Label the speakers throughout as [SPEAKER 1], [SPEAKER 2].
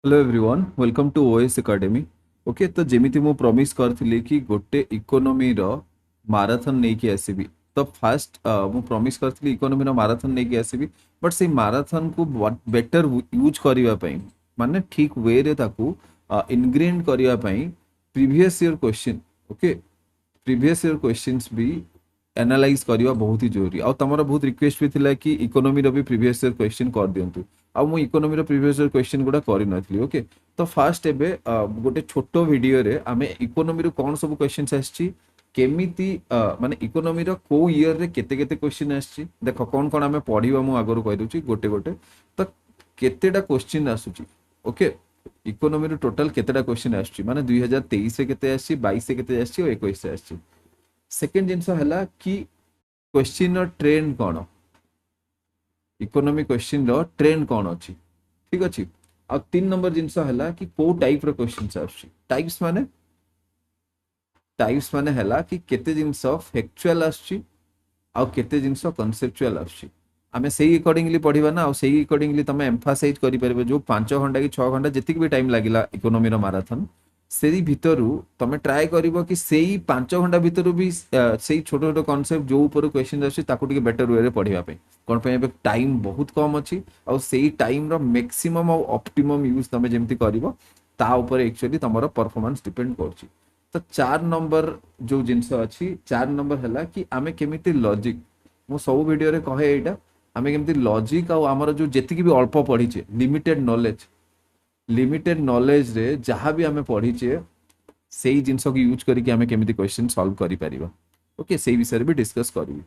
[SPEAKER 1] Hello everyone welcome to OS academy. Okay तो जेमिति मु प्रॉमिस करथिली कि गोटे इकोनॉमी रो माराथन नेकी आसीबी। तो फास्ट मु प्रॉमिस करथिली इकोनॉमी रो माराथन नेकी आसीबी। बट से माराथन को बेटर यूज करिवा पई माने ठीक वे रे ताकू इनग्रेंड करिवा पई previous year question okay previous year questions भी एनालाइज करवा बहुत ही जरूरी। आ तमर बहुत रिक्वेस्ट भी थिला कि इकोनॉमी रो भी प्रीवियस ईयर क्वेश्चन कर दियंतु। आ मु इकोनॉमी रो प्रीवियस ईयर क्वेश्चन गुडा करि नथली। ओके तो फास्ट एबे गोटे छोटो वीडियो रे आमे इकोनॉमी रो कोन सब क्वेश्चंस आछी केमिति माने इकोनॉमी रो को ईयर रे केते केते क्वेश्चन आछी देखो कोन कोन आमे पढिबा मु आगरो कहि दोची गोटे गोटे। तो केतेटा क्वेश्चन आसुची ओके इकोनॉमी रो टोटल केतेटा क्वेश्चन आछी माने 2023 रे केते आछी 22 रे केते आछी और 21 रे आछी। सेकेंड जिनस है कि क्वेश्चन ट्रेंड कौन इकोनॉमी क्वेश्चन रो ट्रेंड कौन अच्छी ठीक अच्छे। आ तीन नंबर जिनस है कि को टाइप रो क्वेश्चन आछी टाइप्स माने है कि केते जिनस फैक्चुअल आछी आ केते जिनस कॉन्सेप्चुअल आछी आमे सेही अकॉर्डिंगली पढ़िबा ना आ सेही अकॉर्डिंगली तमे एम्फासाइज करि परबे जो 5 घंटा कि 6 घंटा जतिक भी टाइम लागिला इकोनॉमी रो माराथन सेही भितरु तमे ट्राई करिवो कि सेही 5 घंटा भितरु भी सेही छोट छोट कांसेप्ट जो ऊपर क्वेश्चन आछी ताकू टिके बेटर वे रे पढ़िबा पे कोन पे एबे टाइम बहुत कम अछि आ सेही टाइम रो मैक्सिमम और ऑप्टिमम यूज तमे जेमति करिवो ता ऊपर एक्चुअली तमरो परफॉर्मेंस डिपेंड करछि। तो 4 नंबर जो जिंस अच्छी 4 नंबर है कि आमे केमिति लॉजिक मु सब वीडियो रे कहे एटा आमे केमिति लॉजिक आ हमर जो जेतिकी भी अल्प पढ़ीचे लिमिटेड नॉलेज रे जहाँ भी आमे पढ़ीचे सेही जिंस को यूज करके आमे केमिति क्वेश्चन सॉल्व करि परिबा। ओके सेही विषय रे भी डिस्कस करबी।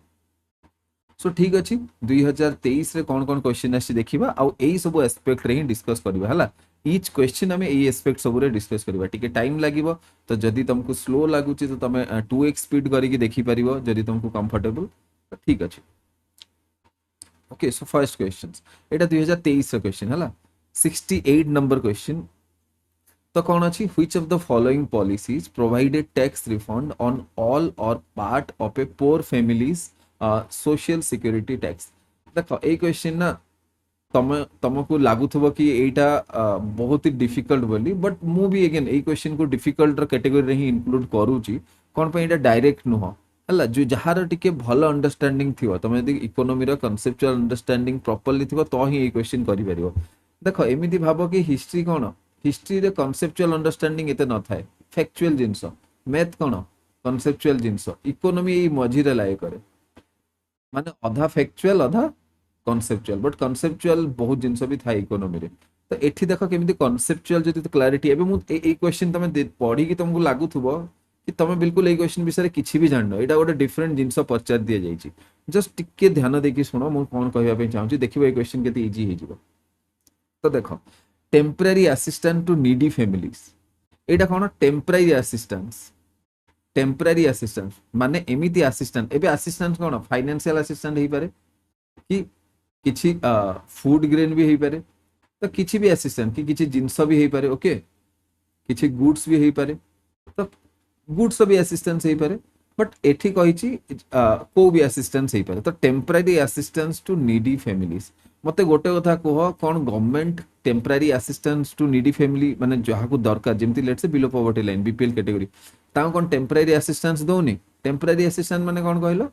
[SPEAKER 1] सो ठीक अच्छी 2023 रे कौन कौन क्वेश्चन आसी देखिबा आ एई सब एस्पेक्ट रे ही डिस्कस करबा हला। ईच क्वेश्चन आमे एई एस्पेक्ट सब रे डिस्कस करबा टिके टाइम लागिवो तो जदी तुमको स्लो लागुची तो तमे 2x स्पीड करके देखि परिबो जदी तुमको कंफर्टेबल तो ठीक अछि। ओके सो फर्स्ट क्वेश्चंस एटा 2023 रे क्वेश्चन हला 68 नंबर क्वेश्चन। तो कौन अच्छी which of the following policies provided tax refund on all or part of a poor families social security tax. देखो ए क्वेश्चन ना तुमको लगुव कि यहाँ बहुत ही डिफिकल्ट बोली बट मु भी अगेन ए क्वेश्चन को डिफिकल्ट कैटेगरी ही इंक्लूड करूची कौन पे यहाँ डायरेक्ट नुह है जो जार टिके भल अंडरस्टैंडिंग थी तुम यदि इकोनॉमी कॉन्सेप्चुअल अंडरस्टैंडिंग प्रॉपर्ली थी तो ही ये क्वेश्चन कर देख एमती भाव कि हिस्ट्री कौन हिस्ट्री रे कॉन्सेप्चुअल अंडरस्टैंडिंग एते न थाए फैक्चुअल जिंस मैथ कौन कॉन्सेप्चुअल जिंस इकोनॉमी ये मझीरे लाए करे माने अधा फैक्चुअल अधा कॉन्सेप्चुअल बट कॉन्सेप्चुअल बहुत जिंस भी थाए इकोनॉमी रे। तो एठी देखो केमिति कॉन्सेप्चुअल जति तो क्लैरिटी एबे मु ए क्वेश्चन तमे पढ़ी कि तुमको लागुथुबो कि तमे बिल्कुल ए क्वेश्चन विषय किछि भी जाननो एटा गोटे डिफरेंट जिंस पचार दिया जाइछि जस्ट टिके ध्यान देकी सुनो मु कोन कहबा पे चाहूची देखिबो ए क्वेश्चन केते इजी हे जिवो। तो देखो temporary assistant to needy families एटा कोन टेम्पररी असिस्टेंट माने एमिति असिस्टेंट एबे असिस्टेंट कोन फाइनेंशियल असिस्टेंट हे पारे कि किछि फूड ग्रेन भी हे पारे तो किछि भी असिस्टेंट कि किछि जिंस भी हे पारे ओके किछि गुड्स भी हे पारे तो गुड्स भी असिस्टेंस हे पारे बट एठी कहिछि को भी असिस्टेंस हे पारे तो temporary assistance to needy families मते गोटे कथा कह कौन government temporary assistance to needy family माने जहाँ को दरकार जेमती लेट्स से below poverty line BPL category ताको कौन टेम्पररी असिस्टेंस दउनी टेम्पररी असिस्टेंस माने कौन कहलो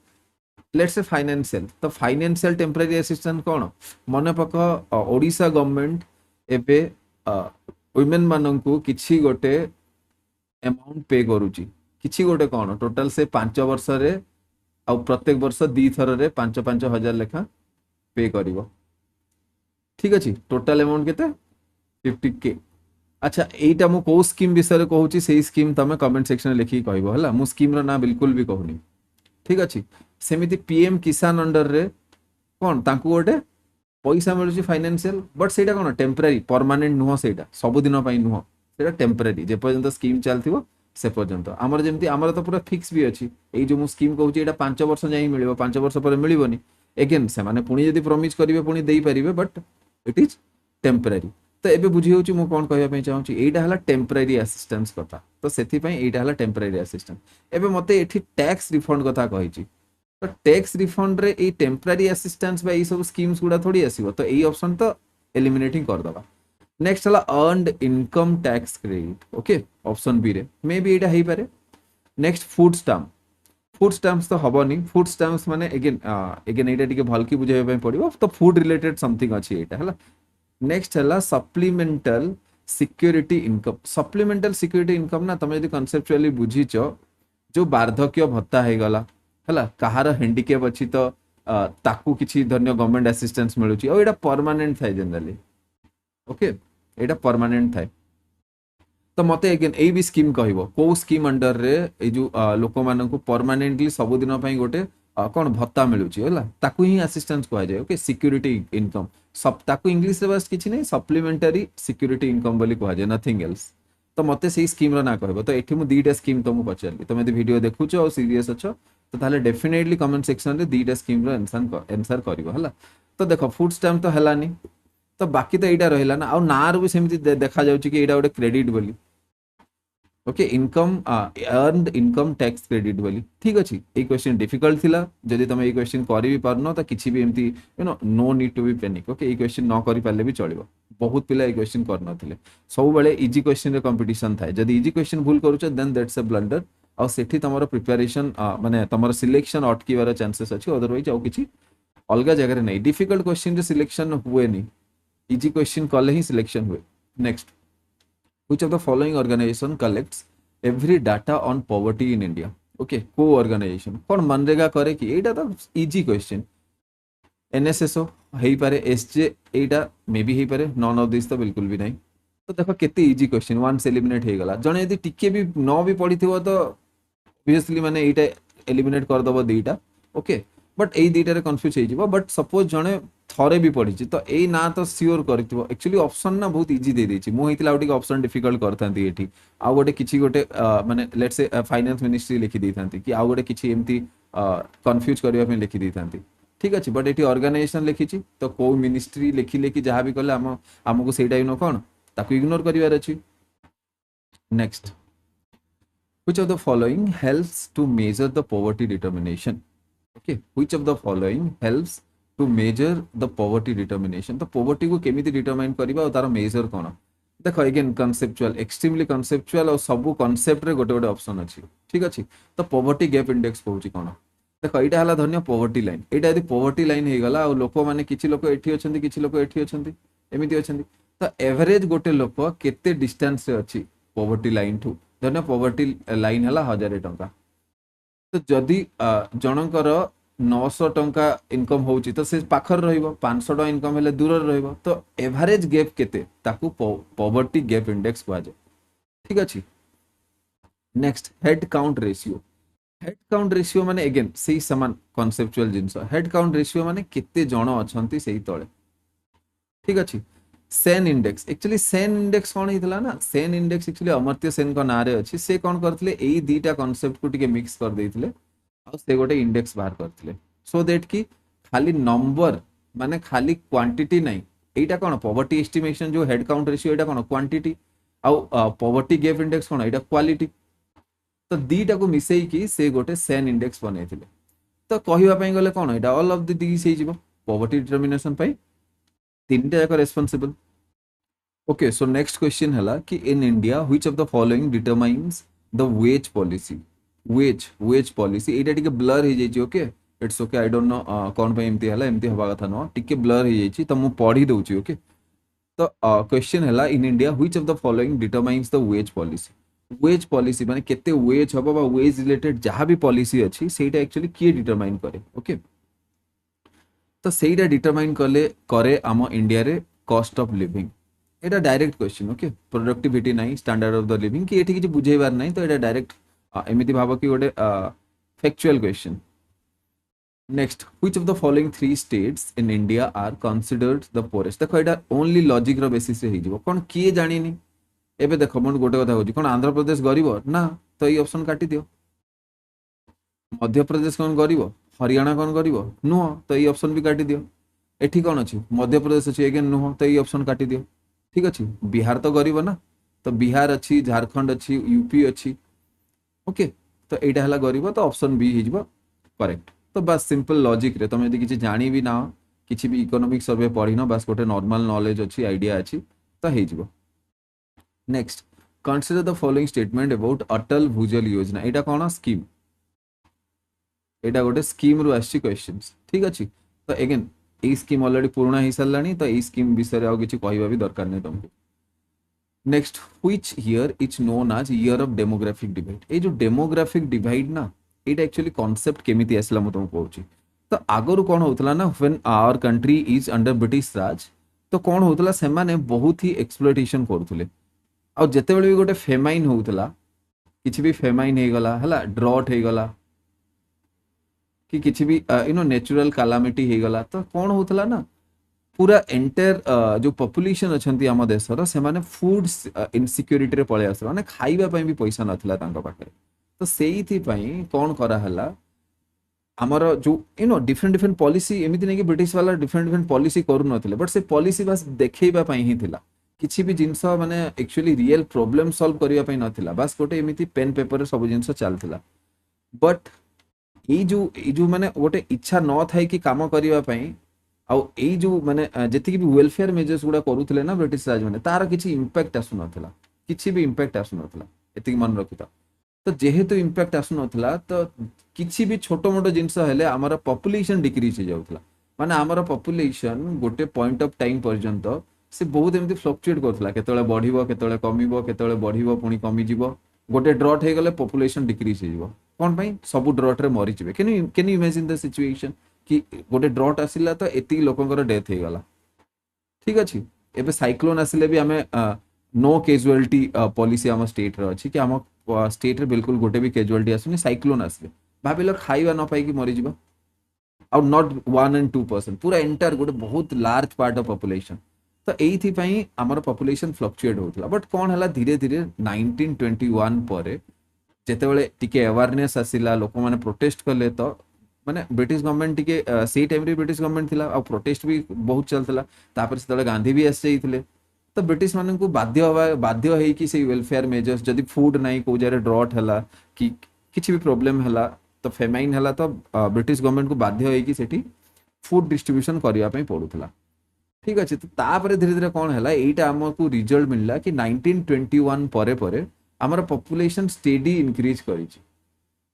[SPEAKER 1] लेट्स से फाइनेंशियल तो फाइनेंशियल टेम्पररी असिस्टेंस कौन मन पक ओडिशा गवर्नमेंट एबे वुमेन माननकु किछि गोटे अमाउंट पे करूची किछि गोटे कौन टोटल से 5 वर्ष रे आ प्रत्येक वर्ष 2 थर रे 5-5 हजार लेखा पे करिवो ठीक अच्छे टोटाल अमाउंट केते 50K। अच्छा एटा मु को स्कीम विषय कहूची सेही स्कीम तमे कमेंट सेक्शन में लिखि कहबो हला मु स्कीम रो ना बिल्कुल भी कहूनी ठीक अच्छे। सेमिति पीएम किसान अंडर रे कोन तांकु गोटे पैसा मिलुची फाइनेंशियल बट सेटा कोन टेम्पररी परमानेंट नुह सेटा सब दिन पई नुह सेटा टेम्पररी जे पर्यंत स्कीम चलथिवो से पर्यंत आमर जेमती आमर तो पूरा फिक्स भी अच्छी एई जो मु स्कीम कहूची एटा 5 वर्ष जाई मिलिबो 5 वर्ष पर मिलिबोनी एगेन से माने पुणी यदि प्रॉमिस करिवे पुणी देई परिबे बट इट इज टेम्पररी। तो एबे बुझी होची मु कोन कहबा पई चाहूची एटा हला टेम्पररी असिस्टेंस कथा तो सेथि पई एटा हला टेम्पररी असिस्टेंस। एबे मते एठी टैक्स रिफंड कथा कहिची तो टैक्स रिफंड रे ए टेम्पररी असिस्टेंस बा ए सब स्कीम्स गुडा थोड़ी आसीबो तो एई ऑप्शन तो एलिमिनेटिंग कर दबा नेक्स्ट हला earned income tax credit okay option B रे मे बी एटा हेई पारे नेक्स्ट फूड स्टैम्प्स तो हबनी फूड स्टैम्प्स माने अगेन अगेन एटा टिके भल की बुझाइबा ପାଇଁ पड़िबो तो फूड रिलेटेड समथिंग अछि एटा हला नेक्स्ट हला supplemental security income supplemental security income ना तमे यदि कॉन्सेप्चुअली बुझीच जो वार्धक्य भत्ता है गला हला कहार हैंडिकैप अछि तो ताकू किछि धन्य गवर्नमेंट असिस्टेंस मिलुची और एटा परमानेंट थाय जनरली ओके एटा परमानेंट थाय तो मते अगेन ए भी स्कीम कहबो को स्कीम अंडर रे ए जो लोक मानन को परमानेंटली सब दिन पई गोटे कोन भत्ता मिलुची होला ताकू ही असिस्टेंस कहै जाय ओके सिक्योरिटी इनकम सब ताकू इंग्लिश रे बस किछि नै सप्लीमेंटरी सिक्योरिटी इनकम बोली कहै जाय नथिंग एल्स तो मते सेही स्कीम रो ना कहबो तो एठी मु दीटा स्कीम तुमको पचारली तुम यदि वीडियो देखुछ और सीरियस अछ तो ताले डेफिनेटली कमेंट सेक्शन रे दीटा स्कीम रो आंसर करिवो हला तो देखो फूड स्टैम्प तो हलानी तो बाकी तो एटा रहिला ना आ नार भी सेमती देखा जाउची कि एटा गोटे क्रेडिट बोली okay income earned income tax credit बोली ठीक अच्छी ये क्वेश्चन डिफिकल्ट थिला जदि तुम ये क्वेश्चन कर भी पारनो तो किसी भी एमती you know no need to be panic okay ये क्वेश्चन न करि पाले भी चलिबो बहुत पिला ये क्वेश्चन कर नथिले सब बेले इजी क्वेश्चन रे कंपटीशन थाए जदि इजी क्वेश्चन भूल करूछ देन दैट्स अ ब्लंडर और सेठी तमरो प्रिपरेशन माने तमरो सिलेक्शन अटकीवार चांसेस अछि अदरवाइज आउ किछि अलगा जगह रे नहीं डिफिकल्ट क्वेश्चन रे सिलेक्शन हुए नहीं इजी क्वेश्चन कले ही सिलेक्शन हुए next which of the following organization collects every data on poverty in India okay को organization कौन मनरेगा करे कि एटा तो इजी क्वेश्चन एनएसएसओ हेई पारे एसजे एटा मे बी हेई पारे नॉन ऑफ दिस तो बिल्कुल भी नहीं तो देखो केते इजी क्वेश्चन वंस एलिमिनेट हे गला जने यदि टिके भी न भी पढ़िथिबो तो ऑब्वियसली माने एटा एलिमिनेट कर दबो दीटा ओके बट एई दीटा रे कंफ्यूज हे जिवो बट सपोज जने थरे भी पढ़ी तो यही ना तो सियोर करथिबो एक्चुअली ऑप्शन ना बहुत इजी दे देछि मु हेतिला उठी ऑप्शन डिफिकल्ट करथांती एठी आ गोटे किछि गोटे माने लेट्स से फाइनेंस मिनिस्ट्री लिखि देथांती कि आ गोटे किछि एमती कंफ्यूज करबा पे लिखि देथांती ठीक अछि बट एठी ऑर्गेनाइजेशन लिखिछि तो को मिनिस्ट्री लिखि लेकि जहां भी कले हमको सेटा नो कोन ताकू इग्नोर करिवार अछि next which of the following helps to measure the poverty determination okay which of the following helps to measure the poverty determination तो poverty को केमिति determine करिबा और तार मेजर कोन देखो अगेन conceptual extremely conceptual और सब concept रे गोटे गोटे ऑप्शन अछि ठीक अछि तो poverty gap index कहूची कोन देखो एटा हला धन्य poverty line एटा यदि poverty line हे गला और लोक माने किछि लोक एठी अछंती किछि लोक एठी अछंती एमिति अछंती तो एवरेज गोटे लोक केते डिस्टेंस रे अछि poverty line टू धन्य poverty line हला 1000 टंका तो जदि जनकर 900 टंका इनकम होउची तो से पाखर रहिबो 500 टंका इनकम हेले दूर रहिबो तो एवरेज गैप केते ताकू पॉवर्टी गैप इंडेक्स कहै जाय ठीक अछि नेक्स्ट हेड काउंट रेशियो माने अगेन सेही समान कांसेप्चुअल जिंस हेड काउंट रेशियो माने केते जण अछंती सेही तळे ठीक अछि Sen index actually Sen index कोन हितला ना सेन इंडेक्स एक्चुअली अमर्त्य सेन को नारे अछि से कोन करथले एई दीटा कांसेप्ट को टिके मिक्स कर देथिले आ से गोटे इंडेक्स बाहर करथिले सो दैट कि खाली नंबर माने खाली क्वांटिटी नहीं एटा कोन पॉवर्टी एस्टिमेशन जो हेड काउंट रेशियो एटा कोन क्वांटिटी आ पॉवर्टी गैप इंडेक्स कोन एटा क्वालिटी तो दीटा को मिसई कि से गोटे सेन इंडेक्स बनेथिले तो कहिबा पई गले कोन एटा ऑल ऑफ द दिस हे जिवो पॉवर्टी डिटरमिनेशन पई तीनटा जाक responsible okay so next question हला कि in India which of the following determines the wage policy wage policy एटा टिके ब्लर हे जेची okay it's okay I don't know कोन पे एमती हला एमती हवा कथा नो टिके ब्लर हे जेची त मु पढी दउची ओके तो क्वेश्चन हला इन India which of the following determines the wage policy माने केते वेज हबो बा वेज रिलेटेड जहां भी पॉलिसी अछि सेटा एक्चुअली के डिटरमाइन करे ओके तो सेटा डिटरमाइन करे आम इंडिया रे cost of living Etah direct question okay productivity नहीं स्टैंडर्ड ऑफ द लिविंग कि एठी किछि बुझेबार नहीं तो एटा डायरेक्ट एमिति भाबो कि गोटे factual question next which of the following 3 states in India are considered the poorest देखो एटा ओनली लॉजिक रो बेसिस रे हे जिवो कोन किए जानिनी एबे देखो मन गोटे कथा होजी कोन आंध्र प्रदेश गरीब ना तो ये ऑप्शन काटी दियो मध्य प्रदेश कोन गरीब हरियाणा कोन गरीब नुह तो ये ऑप्शन भी काटी दियो एठी कोन अछि मध्य प्रदेश अछि अगेन नुह तो ये ऑप्शन काटी दियो ठीक अछि बिहार तो गरीब ना तो बिहार अछि झारखंड अछि यूपी अछि ओके तो एटा हला गरीब तो ऑप्शन बी हिजबो करेक्ट तो बस सिंपल लॉजिक रे तुम यदि किछि जानि भी ना किछि भी इकोनॉमिक सर्वे पढी ना बस गोटे नॉर्मल नॉलेज अछि आइडिया अछि तो हे जिवो next consider the following statement about Atal Bhujal Yojana Etah cone scheme एटा गोटे स्कीम रु आछि क्वेश्चंस ठीक अछि तो अगेन ए स्कीम ऑलरेडी पूर्ण ही सरलानी तो ए स्कीम विषय आ किछि कहबा भी दरकार नै तुमको next which year is known as year of demographic divide ए जो डेमोग्राफिक डिवाइड ना एटा एक्चुअली कांसेप्ट केमिति आसला म तुमको कहूची तो आगरु कौन होतला ना when our country is under British Raj तो कौन होतला से माने बहुत ही एक्सप्लॉयटेशन करथुले आ जते बेले भी गोटे फेमाइन होतला किछि भी फेमाइन हे गला हला ड्रॉट हे गला कि किछि भी नेचुरल कैलामिटी हे गला तो कौन होतला ना पूरा एंटायर जो पॉपुलेशन अछंती हम देशर से माने फूड इनसिक्योरिटी रे पळे आसला माने खाइबा पई भी पैसा नथिला तांका पाखरे तो सेइथि पई कौन करा हला आमर जो डिफरेंट डिफरेंट पॉलिसी एमिति नहीं कि ब्रिटिश वाला डिफरेंट डिफरेंट पॉलिसी करू नथिले बट से पॉलिसी बस देखैबा पई ही थिला किछि भी जिंस माने एक्चुअली रियल प्रॉब्लम सॉल्व करिया पई नथिला बस गोटे एमिति पेन पेपर रे सब जिंस चलथिला बट ए जो माने गोटे इच्छा न थाई कि काम करिया पई आ ए जो माने जेति भी वेलफेयर मेजर्स गुडा करूथिले ना ब्रिटिश राज माने तार किछि इंपैक्ट आसु नथिला किछि भी इंपैक्ट आसु नथिला एति मन रखिता तो जेहेतु इंपैक्ट आसु नथिला तो किछि भी छोटो मोटो जिंस हेले हमर पॉपुलेशन डिक्रीज हो जाउथला माने हमर पॉपुलेशन गोटे पॉइंट ऑफ टाइम पर्यंत से बहुत एमती फ्लक्चुएट करथला केतळे बढ़िबो केतळे कमिबो केतळे बढ़िबो पुनी कमी जिवो गोटे ड्रॉट हे गले पॉपुलेशन डिक्रीज हो जिवो कोन पई सब ड्रॉट रे मरि जिवे can you imagine the situation कि गोटे ड्रॉट आसिला तो एति लोकंकर डेथ हे गला ठीक अछि एबे साइक्लोन आसिले भी हमें नो कैजुअलिटी पॉलिसी हम स्टेट रे अछि कि हम स्टेट रे बिल्कुल गोटे भी कैजुअलिटी आसुनी साइक्लोन आसले भाबिलो खाइबा न पाई कि मरि जिवो और नॉट 1 and 2% पूरा एंटायर गोटे बहुत लार्ज पार्ट ऑफ पॉपुलेशन तो एथि पई हमर पॉपुलेशन फ्लक्चुएट होतला बट कोन हला धीरे धीरे 1921 परे जेते बेले टिके अवेयरनेस आसिला लोक माने प्रोटेस्ट करले तो माने ब्रिटिश गवर्नमेंट टिके सेही टाइम रे ब्रिटिश गवर्नमेंट थिला और प्रोटेस्ट भी बहुत चलतला तापर से गांधी भी आस जाइथिले तो ब्रिटिश मानन को बाध्य है कि से वेलफेयर मेजर्स जदी फूड नाही को जारे ड्रॉट हला कि किछि भी प्रॉब्लम हला तो फेमाइन हला तो ब्रिटिश गवर्नमेंट को बाध्य है कि सेठी फूड डिस्ट्रीब्यूशन करिया पई पडुथला ठीक अछि तो तापर धीरे धीरे कोन हला एटा हमकु रिजल्ट मिलला कि 1921 परे परे हमर पॉपुलेशन स्टेडी इंक्रीज करिछि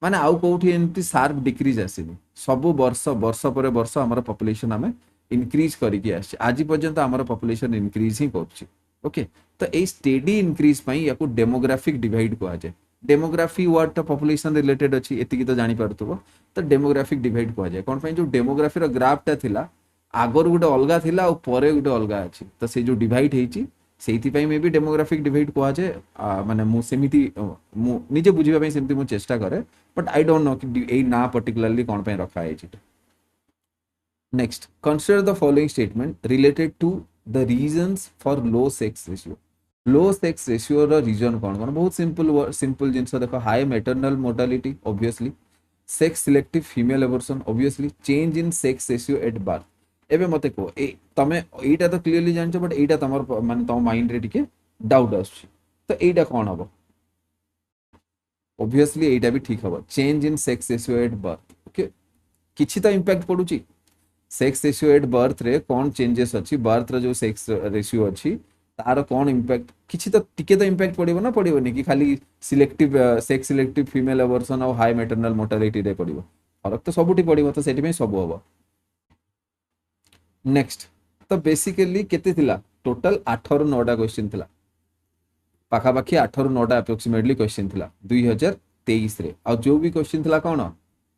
[SPEAKER 1] माने आउ कोठी एंती शार्प डिक्रीज आसीनी सब वर्ष वर्ष पर वर्ष हमर पॉपुलेशन हमें इंक्रीज करिकि आछि आज पर्यंत हमर पॉपुलेशन इंक्रीज ही करछि ओके तो ए स्टेडी इंक्रीज पई याकू डेमोग्राफिक डिवाइड को आजे डेमोग्राफी वर्ड तो पॉपुलेशन रिलेटेड अछि एतिकी तो जानि परतबो तो डेमोग्राफिक डिवाइड को आजे कोन पई जो डेमोग्राफी रो ग्राफ टा थिला आगर गुटे अलगा थिला और परे गुटे अलगा अछि तो से जो डिवाइड हेछि सेइथि पई मे भी डेमोग्राफिक डिवाइड को आजे माने मु सेमिति मु निजे बुझिबा पई सेमिति मु चेष्टा करे बट आई डोंट नो कि ए ना पर्टिकुलरली कोन पई रखा हेछि next consider the following statement related to the reasons for low sex ratio रो रीजन कोन बहुत सिंपल जिंस देखो high maternal mortality obviously sex selective female abortion obviously change in sex ratio at birth एबे मते को ए तमे एटा तो क्लियरली जानछो बट एटा तमर माने तम माइंड रे टिके डाउट आछी तो एटा कोन हबो ऑब्वियसली एटा भी ठीक हबो change in sex ratio at birth okay किछि तो इंपैक्ट पडुची सेक्स रेशियो एट बर्थ रे कोन चेंजेस अछि बर्थ रे जो सेक्स रेशियो अछि तार कोन इंपैक्ट किछि तो टिके तो इंपैक्ट पडिबो ना पडिबोनी कि खाली selective sex selective female abortion और हाई मैटरनल मोर्टालिटी रे पडिबो फरक तो सबुटी पडिबो तो सेठी में सब हबो नेक्स्ट तो बेसिकली केते थिला टोटल 8 रु 9टा क्वेश्चन थिला पाखा पाखी 8 रु 9टा अप्रोक्सीमेटली क्वेश्चन थिला 2023 रे और जो भी क्वेश्चन थिला कोन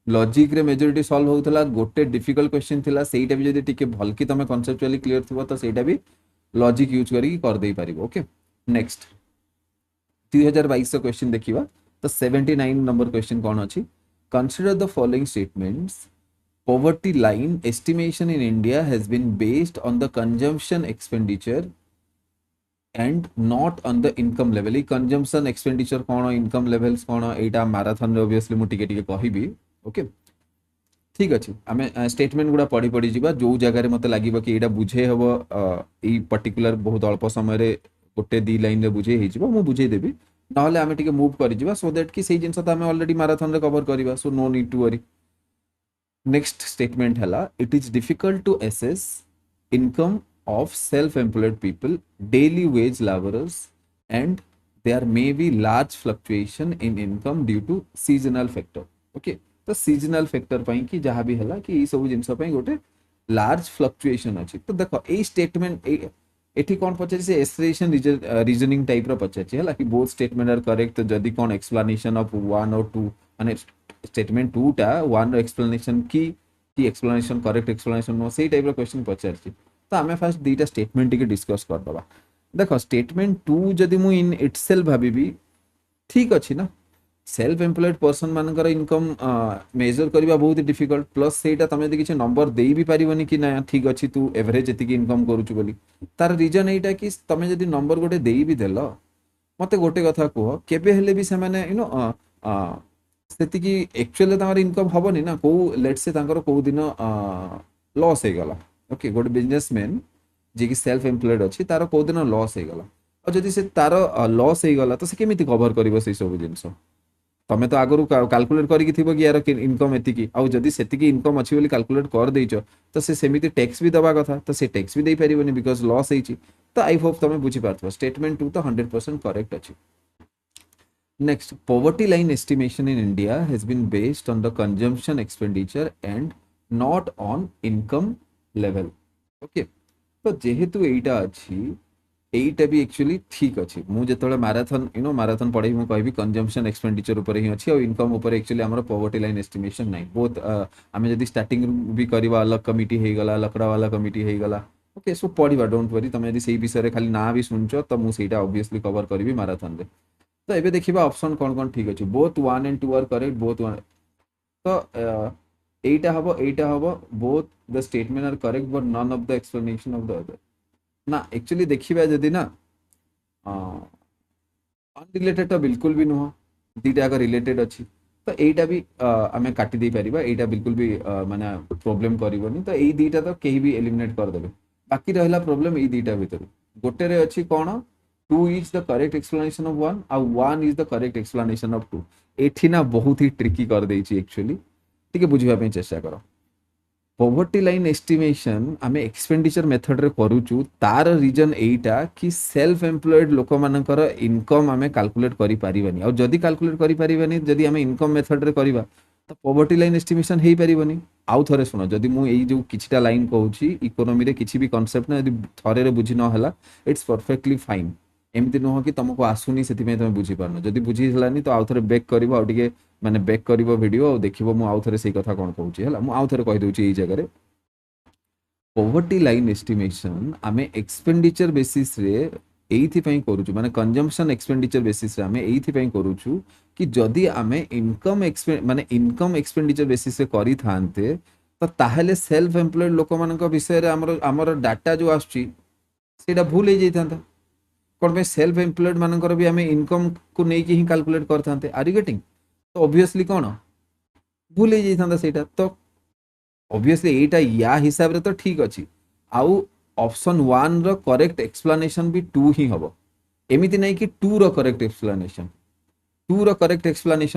[SPEAKER 1] लॉजिक रे मेजॉरिटी सॉल्व होतला गोटे डिफिकल्ट क्वेश्चन थिला सेईटा भी जदी टिके भल की तमे कांसेप्चुअली क्लियर थिबो तो सेईटा भी लॉजिक यूज करी कर देई पारिबो ओके नेक्स्ट 2022 क्वेश्चन देखिबा तो 79 नंबर क्वेश्चन कोन अछि consider the following statements poverty line estimation in India has been based on the consumption expenditure and not on the income level. Consumption expenditure कौन income levels कौन एटा marathon obviously मु टिके टिके कहिबी okay ठीक अछि हमें statement गुडा पढी पढी जिबा जो जगह रे मते लागिबो कि एटा बुझे हबो ई पर्टिकुलर बहुत अल्प समय रे गोटे दी लाइन रे बुझे हे जिबो मु बुझे देबी नहले हमें टिके मूव करि जिबा सो दैट कि सेही जिंस त हमें ऑलरेडी मैराथन रे कवर करिबा so no need to worry next statement हला it is difficult to assess income of self-employed people, daily wage laborers, and there may be large fluctuation in income due to seasonal factor. Okay, तो seasonal factor ପାଇଁ कि जहाँ भी ହେଲା कि ये सब जिनस ପାଇଁ गोटे large fluctuation अछि. तो देखो ए statement एठी कोन पचारि से एस्ट्रेशन रीजनिंग टाइप रो पचारि हला कि बोथ स्टेटमेंट आर करेक्ट. तो जदी कोन एक्सप्लेनेशन ऑफ 1 और 2 माने स्टेटमेंट 2 टा 1 रो एक्सप्लेनेशन की एक्सप्लेनेशन करेक्ट एक्सप्लेनेशन नो सेही टाइप रो क्वेश्चन पचारि. तो आमे फर्स्ट दीटा स्टेटमेंट टिके डिस्कस कर दबा. देखो स्टेटमेंट 2 जदी मु इन इटसेल्फ भाबीबी ठीक अछि ना. सेल्फ एम्प्लॉयड पर्सन मानकर इनकम मेजर करबा बहुत डिफिकल्ट. प्लस सेटा तमे यदि किछि नंबर देई भी परिबनी कि ना ठीक अछि तू एवरेज एति की इनकम करूछु बोली. तार रीजन एटा कि तमे यदि नंबर गोटे देई भी देलो मते गोटे कथा कहो केबे हेले भी से माने यू नो सेति की एक्चुअली तमर इनकम हबनी ना. को लेट्स से तांकर को दिन लॉस हे गला. ओके, गोटे बिजनेसमैन जे कि सेल्फ एम्प्लॉयड अछि तार को दिन लॉस हे गला. और जदि से तार लॉस हे गला तो से केमिति कवर करिवो से सब जिंस तमें तो आगु कैलकुलेट करके यार इनकम एति आउ जदि सेतिकी इनकम अच्छी बोली कैलकुलेट कर देइछ तो से सेमिति टैक्स भी दबा कथा. तो से टैक्स भी दे परिबनी बिकॉज लॉस हेछि. तो आई होप तमें बुझी पारथबो स्टेटमेंट 2 तो 100% करेक्ट अछि. Next, poverty line estimation in India has been based on the consumption expenditure and not on income level. Okay, तो जेहेतु एटा अछि एटा भी एक्चुअली ठीक अछि. मु जेतोले मैराथन यू नो मैराथन पढै मु कहबी कंजम्पशन एक्सपेंडिचर ऊपर ही अछि और इनकम ऊपर एक्चुअली हमर पॉवर्टी लाइन एस्टिमेशन नै. बोथ आमे जदी स्टार्टिंग भी करबा अलग कमिटी हे गला लकड़ा वाला कमिटी हे गला. ओके, सो पढिबा डोंट वरी. तमे यदि सेही विषय रे खाली ना भी सुनछो तो मु सेटा ऑब्वियसली कवर करबी मैराथन रे. तो एबे देखिबा ऑप्शन कोन कोन ठीक अछि. Both 1 and 2 are correct. Both 1 तो एटा हबो both the statement are correct but none of the explanation of the other ना. एक्चुअली देखिबा जदी ना अनरिलेटेड तो बिल्कुल भी नुह. दीटा का रिलेटेड अच्छी. तो एटा भी आमे काटी दे परिबा. एटा बिल्कुल भी माने प्रॉब्लम करिवनी. तो एई दीटा तो केही भी एलिमिनेट कर देबे. बाकी रहला प्रॉब्लम एई दीटा भीतर. गोटे रे अछि कोन 2 is the correct explanation of 1 और 1 is the correct explanation of 2. एठी ना बहुत ही ट्रिकी कर देछि एक्चुअली. ठीक है, बुझिबा पे चेष्टा करो. पॉवर्टी लाइन एस्टिमेशन आमे एक्सपेंडिचर मेथड रे करूछु. तार रीजन एटा कि सेल्फ एम्प्लॉयड लोक मानकर इनकम आमे कैलकुलेट करि परिबनी. और जदी कैलकुलेट करि परिबनी जदी आमे इनकम मेथड रे करिबा तो पॉवर्टी लाइन एस्टिमेशन हेई परिबनी. आउ थरे सुनो, जदी मु एई जो किछटा लाइन कहूची इकोनॉमी रे किछि भी कांसेप्ट ना जदी थरे रे बुझी न हला इट्स परफेक्टली फाइन. एमती नुह कि तुमको आसुनी से तमे बुझी पारन. जदी बुझी हलानी तो आउ थरे बैक करिवो और टिके माने बैक करिवो वीडियो और देखिवो मु आउ थरे सेही कथा कोन कहूची हला. मु आउ थरे कहि दोची एई जगह रे पॉवर्टी लाइन एस्टिमेशन आमे एक्सपेंडिचर बेसिस रे एइथि पई करूछु. माने कंजम्पशन एक्सपेंडिचर बेसिस रे आमे एइथि पई करूछु कि जदी आमे इनकम एक्सपेंडिचर बेसिस रे करि थानते तो ताहेले सेल्फ एम्प्लॉयड लोक मानक विषय रे हमर डाटा जो आछी सेटा भूल हे जैथांता. कोन पे सेल्फ एम्प्लॉयड मानकर भी आमे इनकम को नै कि ही कैलकुलेट करथांते. Are you getting? तो ऑब्वियसली कोन भूल हे जैथांता सेटा. तो ऑब्वियसली एटा या हिसाब रे तो ठीक अछि. आउ ऑप्शन 1 रो करेक्ट एक्सप्लेनेशन भी 2 ही हबो. एमिति नै कि 2 रो करेक्ट एक्सप्लेनेशन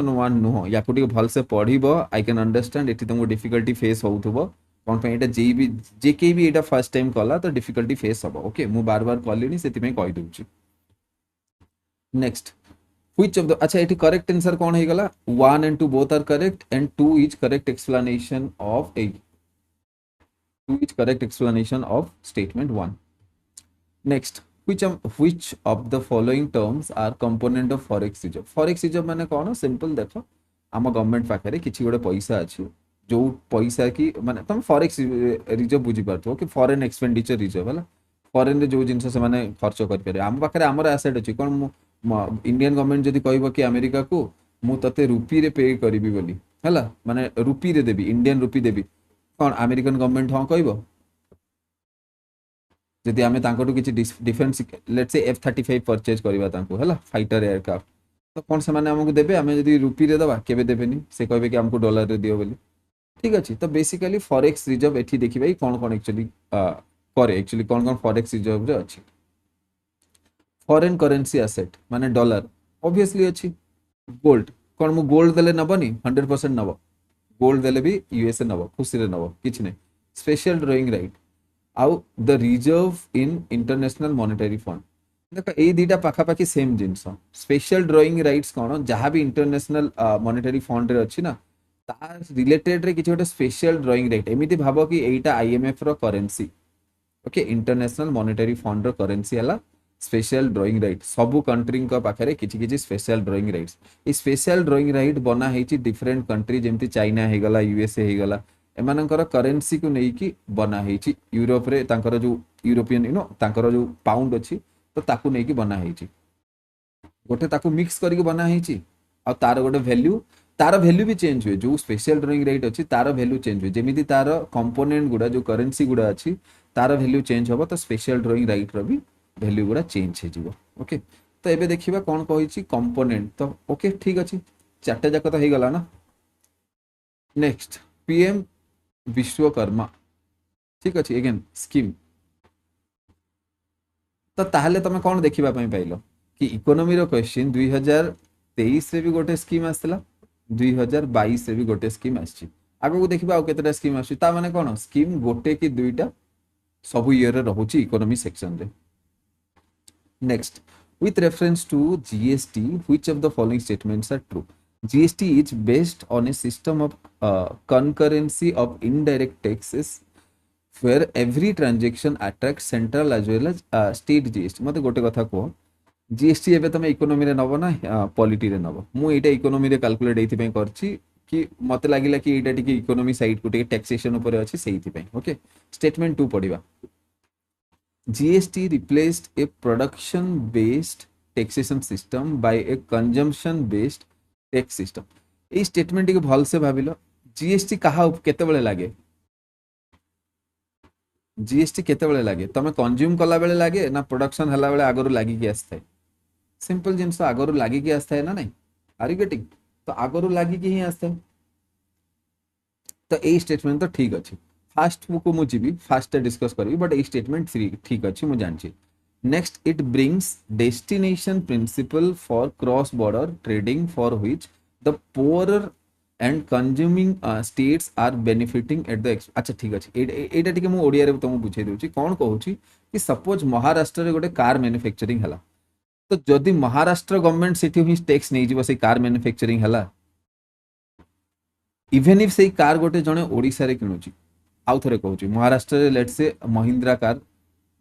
[SPEAKER 1] 1 नुह. या को भल से पढ़िबो. आई कैन अंडरस्टैंड एठी तुमको डिफिकल्टी फेस होउथबो. कोन पे एटा जेके भी एटा फर्स्ट टाइम कला तो डिफिकल्टी फेस हबो. ओके, मु बार बार कहलिनी सेति में कहि दोछि. नेक्स्ट, व्हिच ऑफ द अच्छा एठी करेक्ट आंसर कोन हे गला 1 and 2 both are correct and 2 is correct explanation of 2 is correct explanation of statement 1. Next, which of the following terms are component of forex reserve? Forex reserve माने कौन? Simple देखो आम government पाखे किसी गोटे पैसा अच्छी जो पैसा की माने तुम फॉरेक्स रिजर्व बुझी पारथो कि फॉरेन एक्सपेंडिचर रिजर्व है. फॉरेन रे जो जिनस से माने खर्च कर पारे. आम पाखे आमर एसेट अच्छी कौन इंडियन गवर्नमेंट जदी कहबो कि अमेरिका को मु तते रुपी रे पे करिवि बोली हैला माने रुपी रे देबी इंडियन रुपी देबी कौन अमेरिकन गवर्नमेंट हाँ कहबो. जदि आमे तांको किछि defence let's say F-35 purchase करबा तांको हैला फाइटर एयरक्राफ्ट तो कौन से माने हमको देबे. आमे जदि रुपी रे दबा केबे देबेनी. से कहबे कि हमको डॉलर रे दियो बोली. ठीक अछि. तो बेसिकली फॉरेक्स रिजर्व एठी देखिबा कोन कोन एक्चुअली करे एक्चुअली कोन फॉरेक्स रिजर्व रे अछि. फॉरेन करेंसी एसेट माने डॉलर ऑब्वियसली अछि. गोल्ड कोन मु गोल्ड देले नबनी 100% नबो. गोल्ड देले भी यूएसए नबो खुशी रे नबो किछ नै. स्पेशल ड्राइंग राइट आउ the reserve in international monetary fund. देख ये दुटा पाखापाखि सेम जिनस। स्पेशल ड्रॉइंग राइट्स कौन जहाँ भी इंटरनेशनल मॉनेटरी फंड रे अच्छी ना ता रिलेटेड रे किसी गोटे स्पेशल ड्रॉइंग राइट एमती भाव कि एटा आईएमएफ रो currency. Okay international monetary fund रो करेंसी है स्पेशल ड्रॉइंग राइट सबू कंट्री पाखे किसी किसी स्पेशल ड्रॉइंग राइट्स। ये स्पेशल ड्रॉइंग राइट बना है डिफरेंट कंट्री जमती चाइना हो गला यूएसए हो गला एमानकर करेंसी को लेकिन बना है यूरोप रे तांकर जो यूरोपियन तांकर जो पाउंड अच्छी तो ताकू लेकिन बना है गोटे ताकू मिक्स करके बना है आ तार गोटे वैल्यू भी चेंज हुए जो स्पेशल ड्रॉइंग राइट अच्छी तार वैल्यू चेंज हुए जमी तार कंपोनेंट गुड़ा जो करेन्सी गुड़ा अच्छी तार वैल्यू चेंज हम तो स्पेशल ड्रॉइंग राइट भी वैल्यू गुड़ा चेंज हो। ओके तो एबे देखिबा कौन कही कंपोनेंट तो ओके ठीक अच्छे चार्टे जाक तो हो गला ना। नेक्स्ट पीएम विश्वकर्मा ठीक अच्छे एगेन स्कीम तो ताहले तुम कौन देखा पाइल कि इकोनॉमी रो क्वेश्चन 2023 रे भी गोटे स्कीम आसला 2022 रे भी गोटे स्कीम आसी आगो को देखिबा आउ केतेटा स्कीम आसी ता माने कोन स्कीम गोटे कि दुईटा सब ईयर रहउची इकोनॉमी सेक्शन रे। Next with reference to GST which of the following statements are true? GST is based on a system of concurrency of indirect taxes where every transaction attracts central as well as state GST। मते गोटे कथा को GST एबे तमे economy रे नबो ना polity रे नबो मु एटा इकोनॉमी रे कैलकुलेट एथि पय करछि कि मते लागिला कि एटा टिके इकोनॉमी साइड को टिके टैक्सेशन ऊपर अछि सेहि पय। Okay statement 2 पढिबा GST replaced a production based taxation system by a consumption based tax system। A statement के भल से भाबिलो जीएसटी कहा केते बेले लागे जीएसटी केते बेले लागे तमे कंज्यूम कला बेले लागे ना प्रोडक्शन हला बेले आगरु लागी के आस्था है सिंपल जिंस आगरु लागी के आस्था है ना नहीं आर यू गेटिंग तो आगरु लागी के ही आस्था है तो ए स्टेटमेंट तो ठीक अछि फास्ट को मु जीबी फास्ट डिस्कस करी बट ए स्टेटमेंट ठीक अछि मु जानछि। Next it brings destination principle for cross border trading for which the poorer and consuming states are benefiting at the अच्छा ठीक अछि एटा टिके मु ओडिया रे तुम बुझे देउछि कोन कहूछि कि सपोज महाराष्ट्र रे गोटे कार मैन्युफैक्चरिंग हला तो जदि महाराष्ट्र गवर्नमेंट सेठी ही टैक्स नै जीव से कार मैन्युफैक्चरिंग हला इवन इफ से कार गोटे जणे ओडिसा रे किनुछि आउ थे कहूँ महाराष्ट्र रे लेट से महिंद्रा कार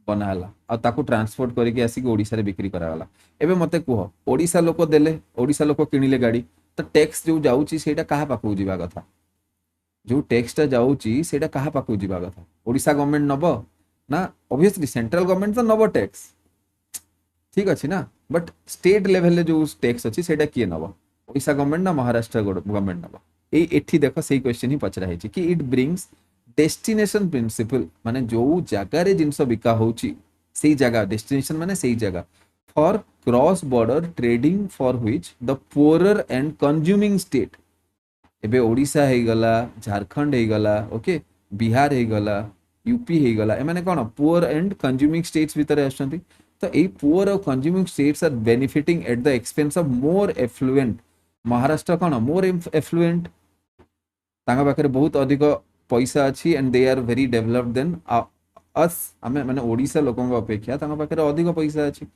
[SPEAKER 1] बनाला आ ताकू ट्रांसपोर्ट करके आसिक ओडिसा रे बिक्री कराला एबे मते कुह ओडिसा लोक देले ओडिसा लोक किनिले गाड़ी तो टैक्स जो जाउची सेटा कहा पाकू जीवा कथा जो टैक्स टा जाउची सेटा कहा पाकू जीवा कथा ओडिसा गवर्नमेंट नबो ना ऑब्वियसली सेंट्रल गवर्नमेंट तो नबो टैक्स ठीक अछि ना बट स्टेट लेवल रे जो टैक्स अछि सेटा किए नबो ओडिसा गवर्नमेंट ना महाराष्ट्र गवर्नमेंट नबो ए एठी देखो सही क्वेश्चन ही पचरा है कि इट ब्रिंग्स डेस्टिनेशन प्रिंसिपल माने जो जगार जिनस बिका होची से जगह डेस्टिनेशन माने से जगह for cross border trading for which the poorer and consuming state एबे ओडिशा हे गला झारखंड हे गला ओके बिहार हे गला यूपी हे गला ए माने कोन पुअर एंड कंज्यूमिंग स्टेट्स भीतर आछंती तो ए पुअर और consuming states are benefiting at the expense of more affluent Maharashtra कोन मोर एफ्लुएंट तांगा पाखरे बहुत अधिक पैसा अच्छी and they are very developed than us आमे माने ओडिसा लोकन अपेक्षा तांगा पाखरे अधिक पैसा अच्छी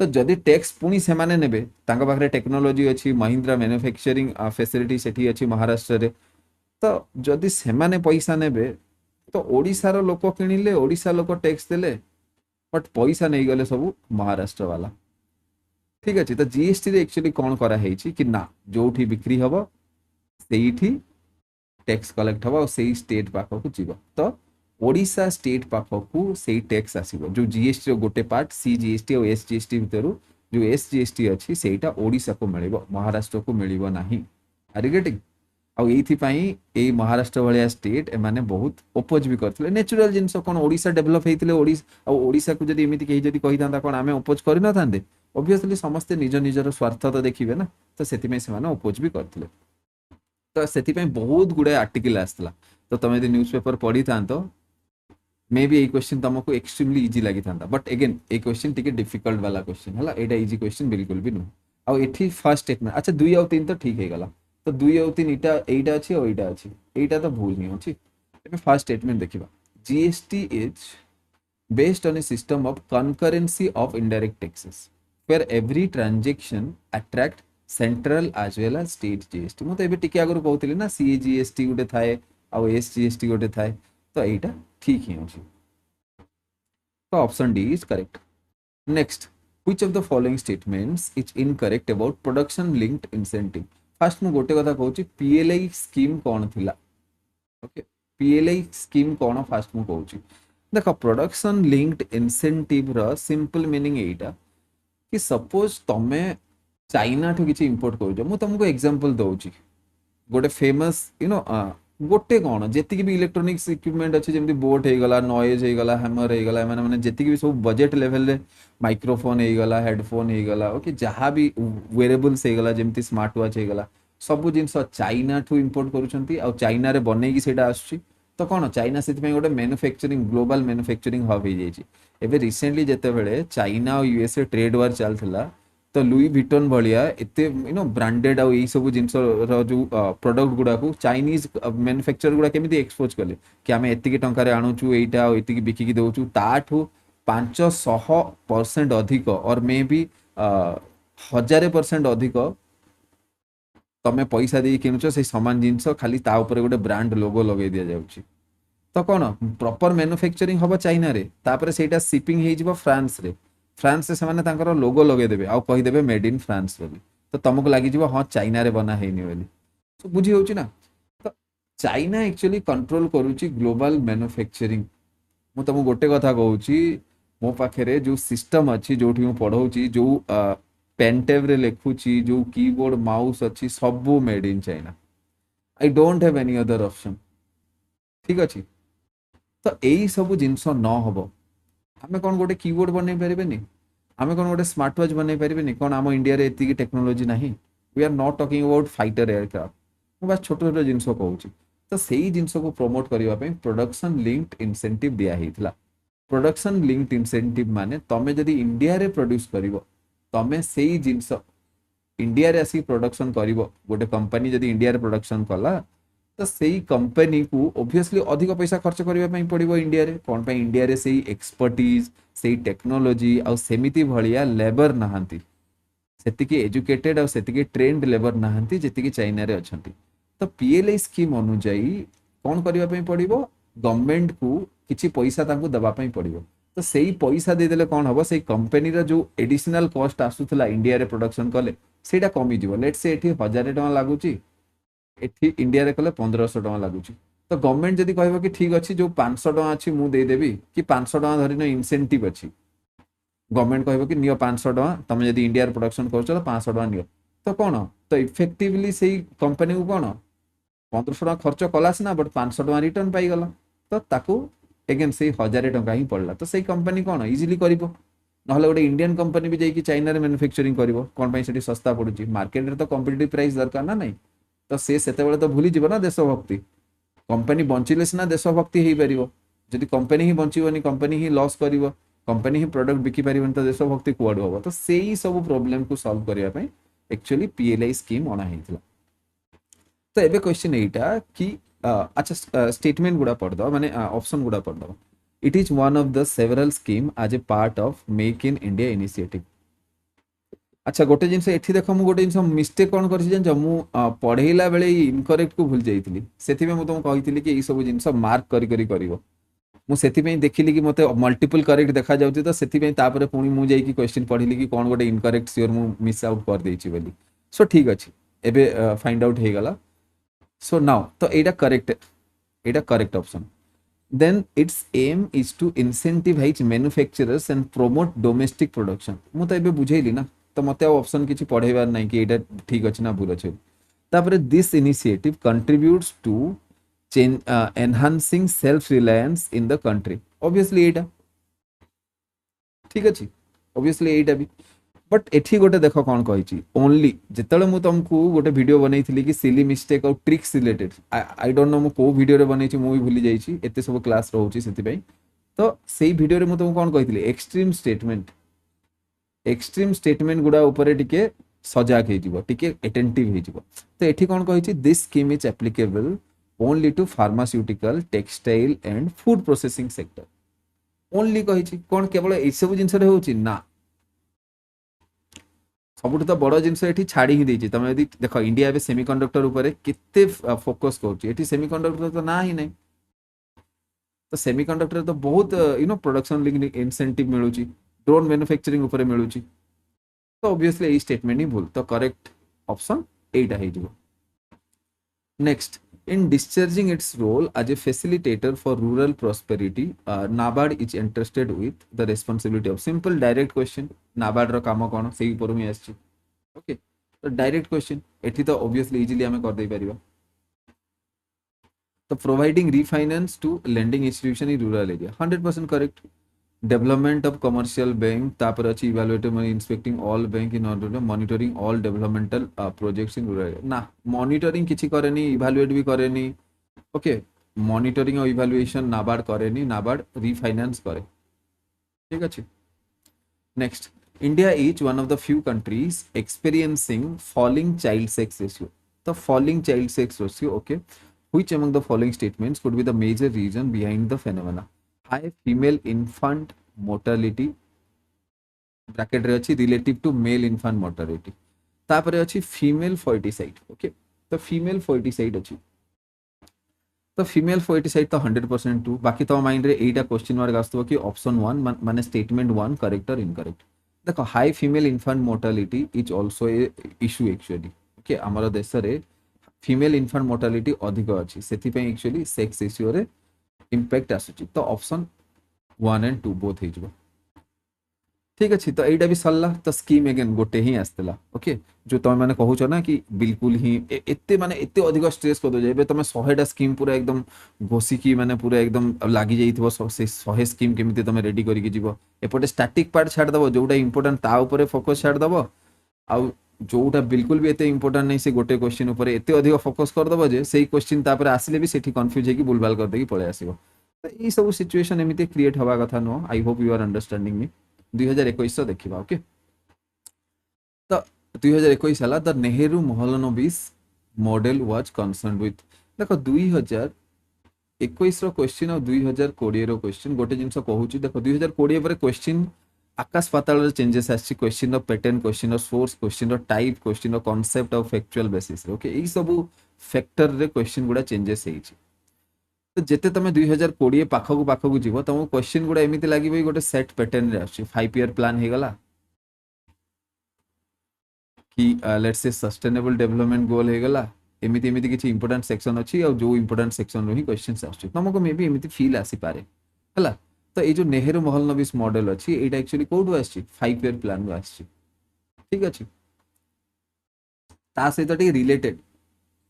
[SPEAKER 1] तो जदि टैक्स पुनी से माने नेबे तांगा पाखरे टेक्नोलॉजी अच्छी महिंद्रा मैन्युफैक्चरिंग फैसिलिटी सेठी अच्छी महाराष्ट्र रे तो जदि से माने पैसा नेबे तो ओडिसा रो लोक किनिले ओडिसा लोक टैक्स देले बट पैसा नहीं गले सब महाराष्ट्र वाला ठीक अच्छे तो जीएसटी रे एक्चुअली कौन करा हेछि कि ना जोठी बिक्री हबो सेठी टैक्स कलेक्ट हवा से स्टेट पाखक जीव तो ओडिशा स्टेट पाखक से टैक्स आसीबो जो जीएसटी रो गोटे पार्ट सी जीएसटी और एस जीएसटी भितरु जो एस जीएसटी अच्छी सेटा ओडिशा को मिलिबो महाराष्ट्र को मिलिबो नाही आर यू गेटिंग आ एथि पई ए महाराष्ट्र वालिया स्टेट ए माने बहुत ओपोज भी करथिले नेचुरल जिंस कोन ओडिशा डेवलप हेतिले ओडिशा आ ओडिशा को जदी एमिति कहि जदी कहि थांदा कोन आमे ओपोज करि न थांदे ऑब्वियसली समस्त निज निजर स्वार्थ तो देखिबे ना तो सेति में से माने ओपोज भी करथिले तो से बहुत गुड़ाए आर्टिकल आसला तो तुम यदि न्यूज पेपर पढ़ी था तो मे बी क्वेश्चन तुमको एक्सट्रीमली इजी लगी था बट अगेन ये क्वेश्चन टिके डिफिकल्ट वाला क्वेश्चन है एटा इजी क्वेश्चन बिल्कुल भी नुह आ एठी फर्स्ट स्टेटमेंट अच्छा 2 और 3 तो ठीक है गला तो 2 और 3 एटा अच्छी और एटा अच्छी एटा तो भूल नहीं अच्छी फर्स्ट स्टेटमेंट देखिबा GST is based on a system of concurrency of indirect taxes where every transaction attract central as well as state GST ମୁଁ ତ ଏବେ ଟିକେ ଆଗରୁ କହୁଥିଲି ନା CGST ଗୋଟେ ଥାଏ ଆଉ SGST ଗୋଟେ ଥାଏ ତ ଏଇଟା ଠିକ ହିଁ ଅଛି ତ option D is correct. Next, which of the following statements is incorrect about production linked incentive? First ମୁଁ ଗୋଟେ କଥା କହୁଛି PLI ସ୍କିମ୍ କ'ଣ ଥିଲା ओके PLI स्कीम कौन फास्ट मु कहूँ देख प्रोडक्शन लिंक्ड इंसेंटिव रो सिंपल मीनिंग एटा कि सपोज तमे चाइना ठू किसी इंपोर्ट कर मु तुमको एग्जांपल दउची गोटे फेमस यू नो गोटे कौन जी भी इलेक्ट्रोनिक्स इक्विपमेंट अच्छे जमी बोट हो गला नॉइज हो गला हैमर हो गला मैंने जी भी सब बजेट लेवल रे माइक्रोफोन हो गला हेडफोन हो गला ओके जहाँ भी वेरेबल्स हो गला जमी स्मार्ट वॉच हो गला सब जिन चाइना ठू इंपोर्ट कर चाइना रे बनई से तो कौन चाइना से गोटे मैन्युफैक्चरिंग ग्लोबल मैन्युफैक्चरिंग हब हो जाए रिसेंटली जिते चाइना और यूएसए ट्रेड वार चलता तो लुई भिटन भाया एत यू नो ब्रांडेड आउ सब जिनस जो प्रोडक्ट गुड़ा को चाइनीज मैन्युफैक्चर गुड़ा केमी एक्सपोज कले कि आम एति टकर आणुचु एटा एति बिकिकी दौचु ताठू 500% अधिक और मे भी 1000% अधिक तमें पैसा दे किणुच से सामान जिनस खाली ता ऊपर गोटे ब्रांड लोगो लगे दि जाउची तो कौन प्रॉपर मैन्युफैक्चरिंग हम चाइना रे तापर सेटा शिपिंग हो जिवो फ्रांस रे फ्रांस से सेमाने तांकर लोगो लगेदेवे आउ कहीदेवे मेड इन फ्रांस बोली तो तुमको लगी हाँ चाइना रे बना है बोली तो बुझी होची ना तो चाइना एक्चुअली कंट्रोल करूची ग्लोबल मैन्युफैक्चरिंग मु तुमको गोटे कथा कहूची मो पाखे जो सिस्टम अच्छी जो पढ़ाऊँ जो पेनटेब रे लिखुची जो कीबोर्ड माउस अच्छी सब made in China I don't have any other option ठीक अच्छे तो यही सब जिनस न हम आम कौन गोटे कीबोर्ड बन पारे आम कौन गोटे स्मार्ट वॉच बन पारे कौन आम इंडिया रे एति टेक्नोलोजी ना we are not talking about fighter aircraft मुझे बस छोट छोट जिनस कहूँ तो सही जिनस को प्रमोट करने प्रोडक्शन लिंक्ड इंसेंटिव दिया प्रोडक्शन लिंक्ड इंसेंटिव माने तमें जदि इंडिया रे प्रोड्यूस कर तमें से जिनस इंडिया रे आसी प्रोडक्शन कर गोटे कंपनी जदि इंडिया रे प्रोडक्शन कला तो सही कंपनी को ऑब्वियसली अधिक पैसा खर्च करने पड़ो इंडिया रे कौन पे इंडिया रे सही एक्सपर्टीज सही टेक्नोलोजी आउ सेमिति भलिया लेबर नहांती सेतिकी एजुकेटेड आउ सेतिकी ट्रेंड लेबर नहांती जेतिकी चाइना रे अछंती तो पीएलआई स्कीम अनुसाई कौन करने पड़ो गवर्नमेंट को किसी पैसा तांको दबा पड़ो तो सही पैसा देदेले कौन हम से कंपनी जो एडिशनल कॉस्ट आसूला इंडिया रे प्रोडक्शन कले सेटा कमिजिवो लेट से एठी 1000 टका लागुची एठी इंडिया रे कले 1500 टका लागुची तो गवर्नमेंट जदि कहबो कि ठीक अच्छी जो 500 टका अच्छी मु दे देबी कि 500 टका धरिनो इंसेंटिव अच्छी गवर्नमेंट कहबो कि नियो 500 टका तमे जदि इंडिया रे प्रोडक्शन करछो तो 500 टका नियो तो कौन तो इफेक्टिवली सही कंपनी को कौन 1500 टका खर्च कला सिना बट 500 टका रिटर्न पाई गला तो ताकू एगेन से 1000 टका ही पड़ला तो सही कंपनी कौन इजिली करिवो नहले गोटे इंडियन कंपनी भी जाइए चाइना रे मैन्युफैक्चरिंग करिवो कोन पई सेठी सस्ता पड़ुची मार्केट रे तो कॉम्पिटिटिव प्राइस दरकार ना नहीं तो से सेतेबेले तो भूली जीव ना देशभक्ति कंपनी बंचिले सिना देशभक्ति हो पार जदि कंपनी ही बंचीबनी कंपनी ही लॉस करिवो कंपनी ही प्रोडक्ट बिकी पारिबनी तो देशभक्ति कुआडू हम तो से ही सब प्रॉब्लम को सॉल्व करने पे एक्चुअली पीएलआई स्कीम अना हेतिला तो एबे क्वेश्चन एटा कि अच्छा स्टेटमेंट गुड़ा पढ़द माने ऑप्शन गुड़ा पढ़द it is one of the several scheme as a part of make in India initiative अच्छा गोटे जिनस एठी देख मु गोटे जिनस मिस्टेक कौन कर मु पढ़ेला बेले इनकरेक्ट को भूल जाइली सेथिबे मु तुमको कहितली कि ई सब जिनस मार्क करी करी करिवो मु सेथिबे देखिली कि मते मल्टीपल करेक्ट देखा जाउती तो सेथिबे तापरे पुणी मु जाई कि क्वेश्चन पढ़िली कि कौन गोटे इनकरेक्ट सियोर मु मिस आउट कर देछि बोली सो ठीक अछि एबे फाइंड आउट हे गला सो नाउ तो एटा correct option then its aim is to incentivize manufacturers and promote domestic production मु तो एबे बुझेली ना तो मते ऑप्शन किछि पढ़ेबार नै कि एटा ठीक अछि ना भूल अछि तापरे this initiative contributes to enhancing self reliance in the country obviously एटा ठीक अछि ऑब्वियसली एटा भी बट एठी गोटे देख कौन कही ओनली जिते मुझे तुमको गोटे वीडियो बनई कि सिली मिस्टेक और tricks related I don't no मु को वीडियो रे बनई मु भी भूली जाइए एते सब क्लास रोची से तो सही वीडियो रे मु तुमको कौन कही एक्सट्रीम स्टेटमेंट गुड़ा ऊपर टिके सजाग हो टिके अटेंटिव हो तो एठी कौन कही this scheme is applicable only to pharmaceutical textile and food processing sector only कही कौन केवल एई सब जिनस होची ना सबुठ तो बड़ जिनस एठी छाड़ी ही देची तमे यदि देखो इंडिया एबे सेमीकंडक्टर ऊपर केते फोकस करूची एठी सेमीकंडक्टर तो ना ही नहीं तो सेमीकंडक्टर तो बहुत प्रोडक्शन लिंक इंसेंटिव मिलूची ड्रोन मैन्युफैक्चरिंग ऊपर मिलूची तो ऑब्वियसली ए स्टेटमेंट ही भूल तो करेक्ट ऑप्शन एटा हे जिवो next in discharging its role as a facilitator for rural prosperity nabard is entrusted with the responsibility of simple direct question nabard ro kamo kono sei uporu mi aschi okay तो direct question एठी तो obviously easily हमें कर दे परिबा तो providing refinance to lending institution in rural area 100% correct development of commercial bank तापर अछि इवैल्यूएटिंग और inspecting all bank in order monitoring all developmental projects in rural area ना मॉनिटरिंग किछि करेनी इवैल्यूएट भी करेनी ओके मॉनिटरिंग और इवैल्यूएशन नाबार्ड करेनी नाबार्ड रिफाइनेंस करे ठीक अछि next India is one of the few countries experiencing falling child sex ratio तो falling child sex ratio okay which among the following statements could be the major reason behind the phenomena high female infant mortality bracket रे अछि relative to male infant mortality तापरे अछि female foeticide okay तो female foeticide अछि तो female फोएटिसाइड तो 100% true बाकी तो माइंड रे एटा क्वेश्चन मार्क आस्तबो कि ऑप्शन 1 माने स्टेटमेंट 1 करेक्ट और इनकरेक्ट देखो high female infant mortality is also a issue actually okay हमर देश रे फीमेल इन्फेंट मोर्टालिटी अधिक अछि सेति पे एक्चुअली सेक्स रेशियो रे इंपैक्ट आसुची तो ऑप्शन 1 एंड 2 बोथ हे जबो ठीक अच्छे तो यहीटा भी सरला तो स्कीम एगेन गोटे ही आसला ओके जो तुम मैंने कहूच ना कि बिल्कुल ही एते माने एते अधिक स्ट्रेस कर दो जे तुम 100टा स्कीम पूरा एकदम घोषिकी माने पूरा एकदम लागी जाइथिबो से 100 स्कीम केमिति तुम रेडी करिके जीवो एपटे स्टैटिक पार्ट छाड़ दबो जोटा इंपोर्टेंट ता ऊपर फोकस छाड़ दबो आउ जोटा बिल्कुल भी एते इंपोर्टेंट नहीं से गोटे क्वेश्चन ऊपर एते अधिक फोकस कर दबो जे सेही क्वेश्चन तापर आसिले भी सेठी कंफ्यूज हेकी बुलबाल कर देकी पळे आसीबो तो ई सब सिचुएशन एमिति क्रिएट हवा कथा no I hope you are understanding me 2021 देखा ओके तो 2021 है the Nehru Mahalanobis model was concern with देखो 2021 रो क्वेश्चन और 2020 रो क्वेश्चन गोटे जिनस कहूची देखो 2020 पर क्वेश्चन आकाश पाताल रे चेंजेस आछि क्वेश्चन रो पैटर्न क्वेश्चन रो सोर्स क्वेश्चन रो टाइप क्वेश्चन रो concept of factual basis okay ई सब फैक्टर रे क्वेश्चन गुडा चेंजेस हेछि तो जिते तुम 2020 पाखक पाखक जीव तुमको क्वेश्चन गुड़ा एमती लगे गोटे सेट पैटर्न रे 5 ईयर प्लान हो गला कि let's say sustainable development goal हो गला एमती एमती किसी इंपोर्टेंट सेक्शन अच्छी और जो इंपोर्टेंट सेक्शन रो ही क्वेश्चंस आछे तुमको मे बी एमती फील आसी पारे हला तो ये जो नेहरू मोहलनोबिस मॉडल अच्छी एटा एक्चुअली कोठु आछि 5 ईयर प्लान रो आछि ठीक अछि ता सहित टे रिलेटेड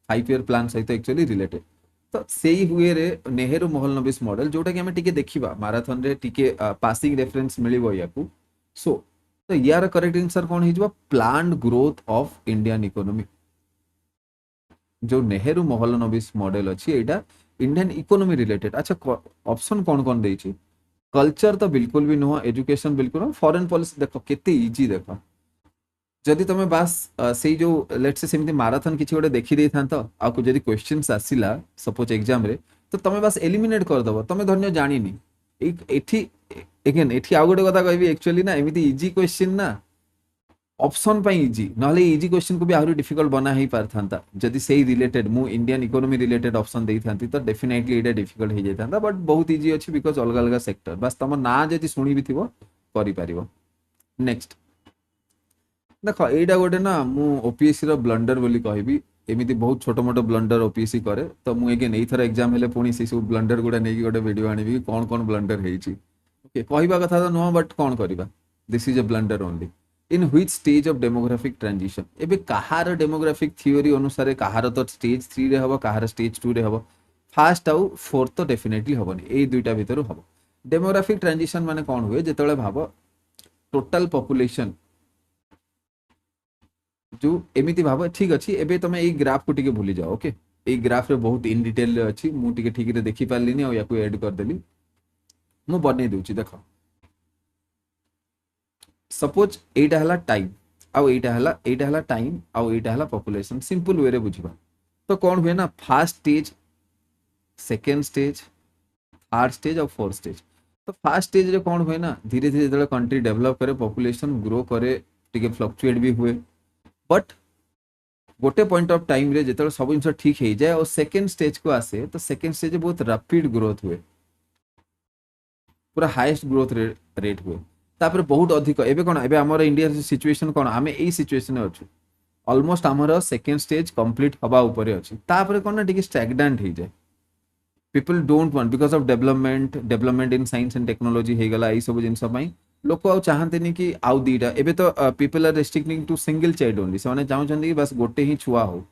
[SPEAKER 1] 5 ईयर प्लान सहित एक्चुअली रिलेटेड तो सेही हुए रे नेहरू मोहलनोबिस मॉडल जोटा कि हमें टिके देखिबा मैराथन रे टिके पासिंग रेफरेंस मिलिबो याकू सो तो यार करेक्ट आंसर कोन हिजबा planned growth of Indian economy जो नेहरू मोहलनोबिस मॉडल अछि एटा इंडियन इकोनॉमी रिलेटेड अच्छा ऑप्शन कोन कोन देछि कल्चर तो बिल्कुल भी नुह एजुकेशन बिल्कुल फॉरेन पॉलिसी देखो केते इजी देखो जदि तुम बास से जो लेट्स से सेमती माराथन किसी गोटे देखी दे था आपको जदि क्वेश्चंस आसिला सपोज एग्जाम रे तो तुम बास एलिमिनेट कर दबो तुम धन्य जानिनी एठी अगेन एठी आउ गोटे कथा कहबी एक्चुअली ना एमिति इजी क्वेश्चन ना ऑप्शन पे इजी नले इजी क्वेश्चन को भी आहुरी डिफिकल्ट बना ही पार था जदि सेही रिलेटेड मु इंडियन इकोनॉमी रिलेटेड ऑप्शन देई थांती तो डेफिनेटली एटा डिफिकल्ट हो जाता बट बहुत इजी अच्छी बिकॉज अलग अलग सेक्टर बस तुम ना जदि सुनी भी थिबो करि पारिबो नेक्स्ट देख एटा गोटे ना मु ओपीएससी रो ब्लंडर बोली कहबी एमिति बहुत छोट मोट ब्लंडर ओपीएससी करे तो मु अगेन एई थर एग्जाम हेले पुणी से सब ब्लंडर गुडा नेकी गोटे वीडियो आनिबी कोन कोन ब्लंडर हेइची ओके कहबा कथा तो नो बट कोन करबा this is a blunder only in which stage of demographic transition एबे कहार डेमोग्राफिक थ्योरी अनुसार कहार तो स्टेज 3 रे हबो कहार स्टेज 2 रे हबो फर्स्ट आउ फोर्थ तो डेफिनेटली हबनी एई दुईटा भीतर हबो डेमोग्राफिक ट्रांजिशन माने कोन हुए जेतेबेले भाबो टोटल पॉपुलेशन जो एमिति भाव ठीक अच्छी एबे तुम ये ग्राफ को टिके भूली जाओ ओके ये ग्राफ रे बहुत इन डिटेल रे अच्छी मु टिके ठीक रे देखि पारलिनी आ याकू ऐड कर देली मु बनै दोची देखो सपोज एटा हला टाइम आ एटा हला टाइम आ एटा हला पॉपुलेशन सिंपल वे रे बुझिबा तो कोन हुए ना first stage second stage third stage और फोर्थ स्टेज तो फास्ट स्टेज रे कौन हुए ना, धीरे धीरे जो कंट्री डेवलप करे, पॉपुलेशन ग्रो करे, टिके फ्लक्चुएट भी हुए, बट गोटे पॉइंट ऑफ टाइम रे जेतବେଳେ सब जिन ठीक हो जाए और सेकेंड स्टेज को आसे, तो सेकेंड स्टेज बहुत रैपिड ग्रोथ हुए, पूरा हाईएस्ट ग्रोथ रेट हुए, तापर बहुत अधिक एबे कोन एबे हमर इंडिया सिचुएशन कोन, आमे एई सिचुएशन रे अछु, ऑलमोस्ट हमर सेकेंड स्टेज कंप्लीट हवा ऊपर अछि, तापर कोन ना टिके स्टैग्नेंट हो जाए, people don't want because of development in science and technology हो गला, एई सब जिंस पई लोक आउ चाहते कि आउ दीटा, एबे तो people are restricting to single child only, से चाहते कि बस गोटे ही छुआ हो,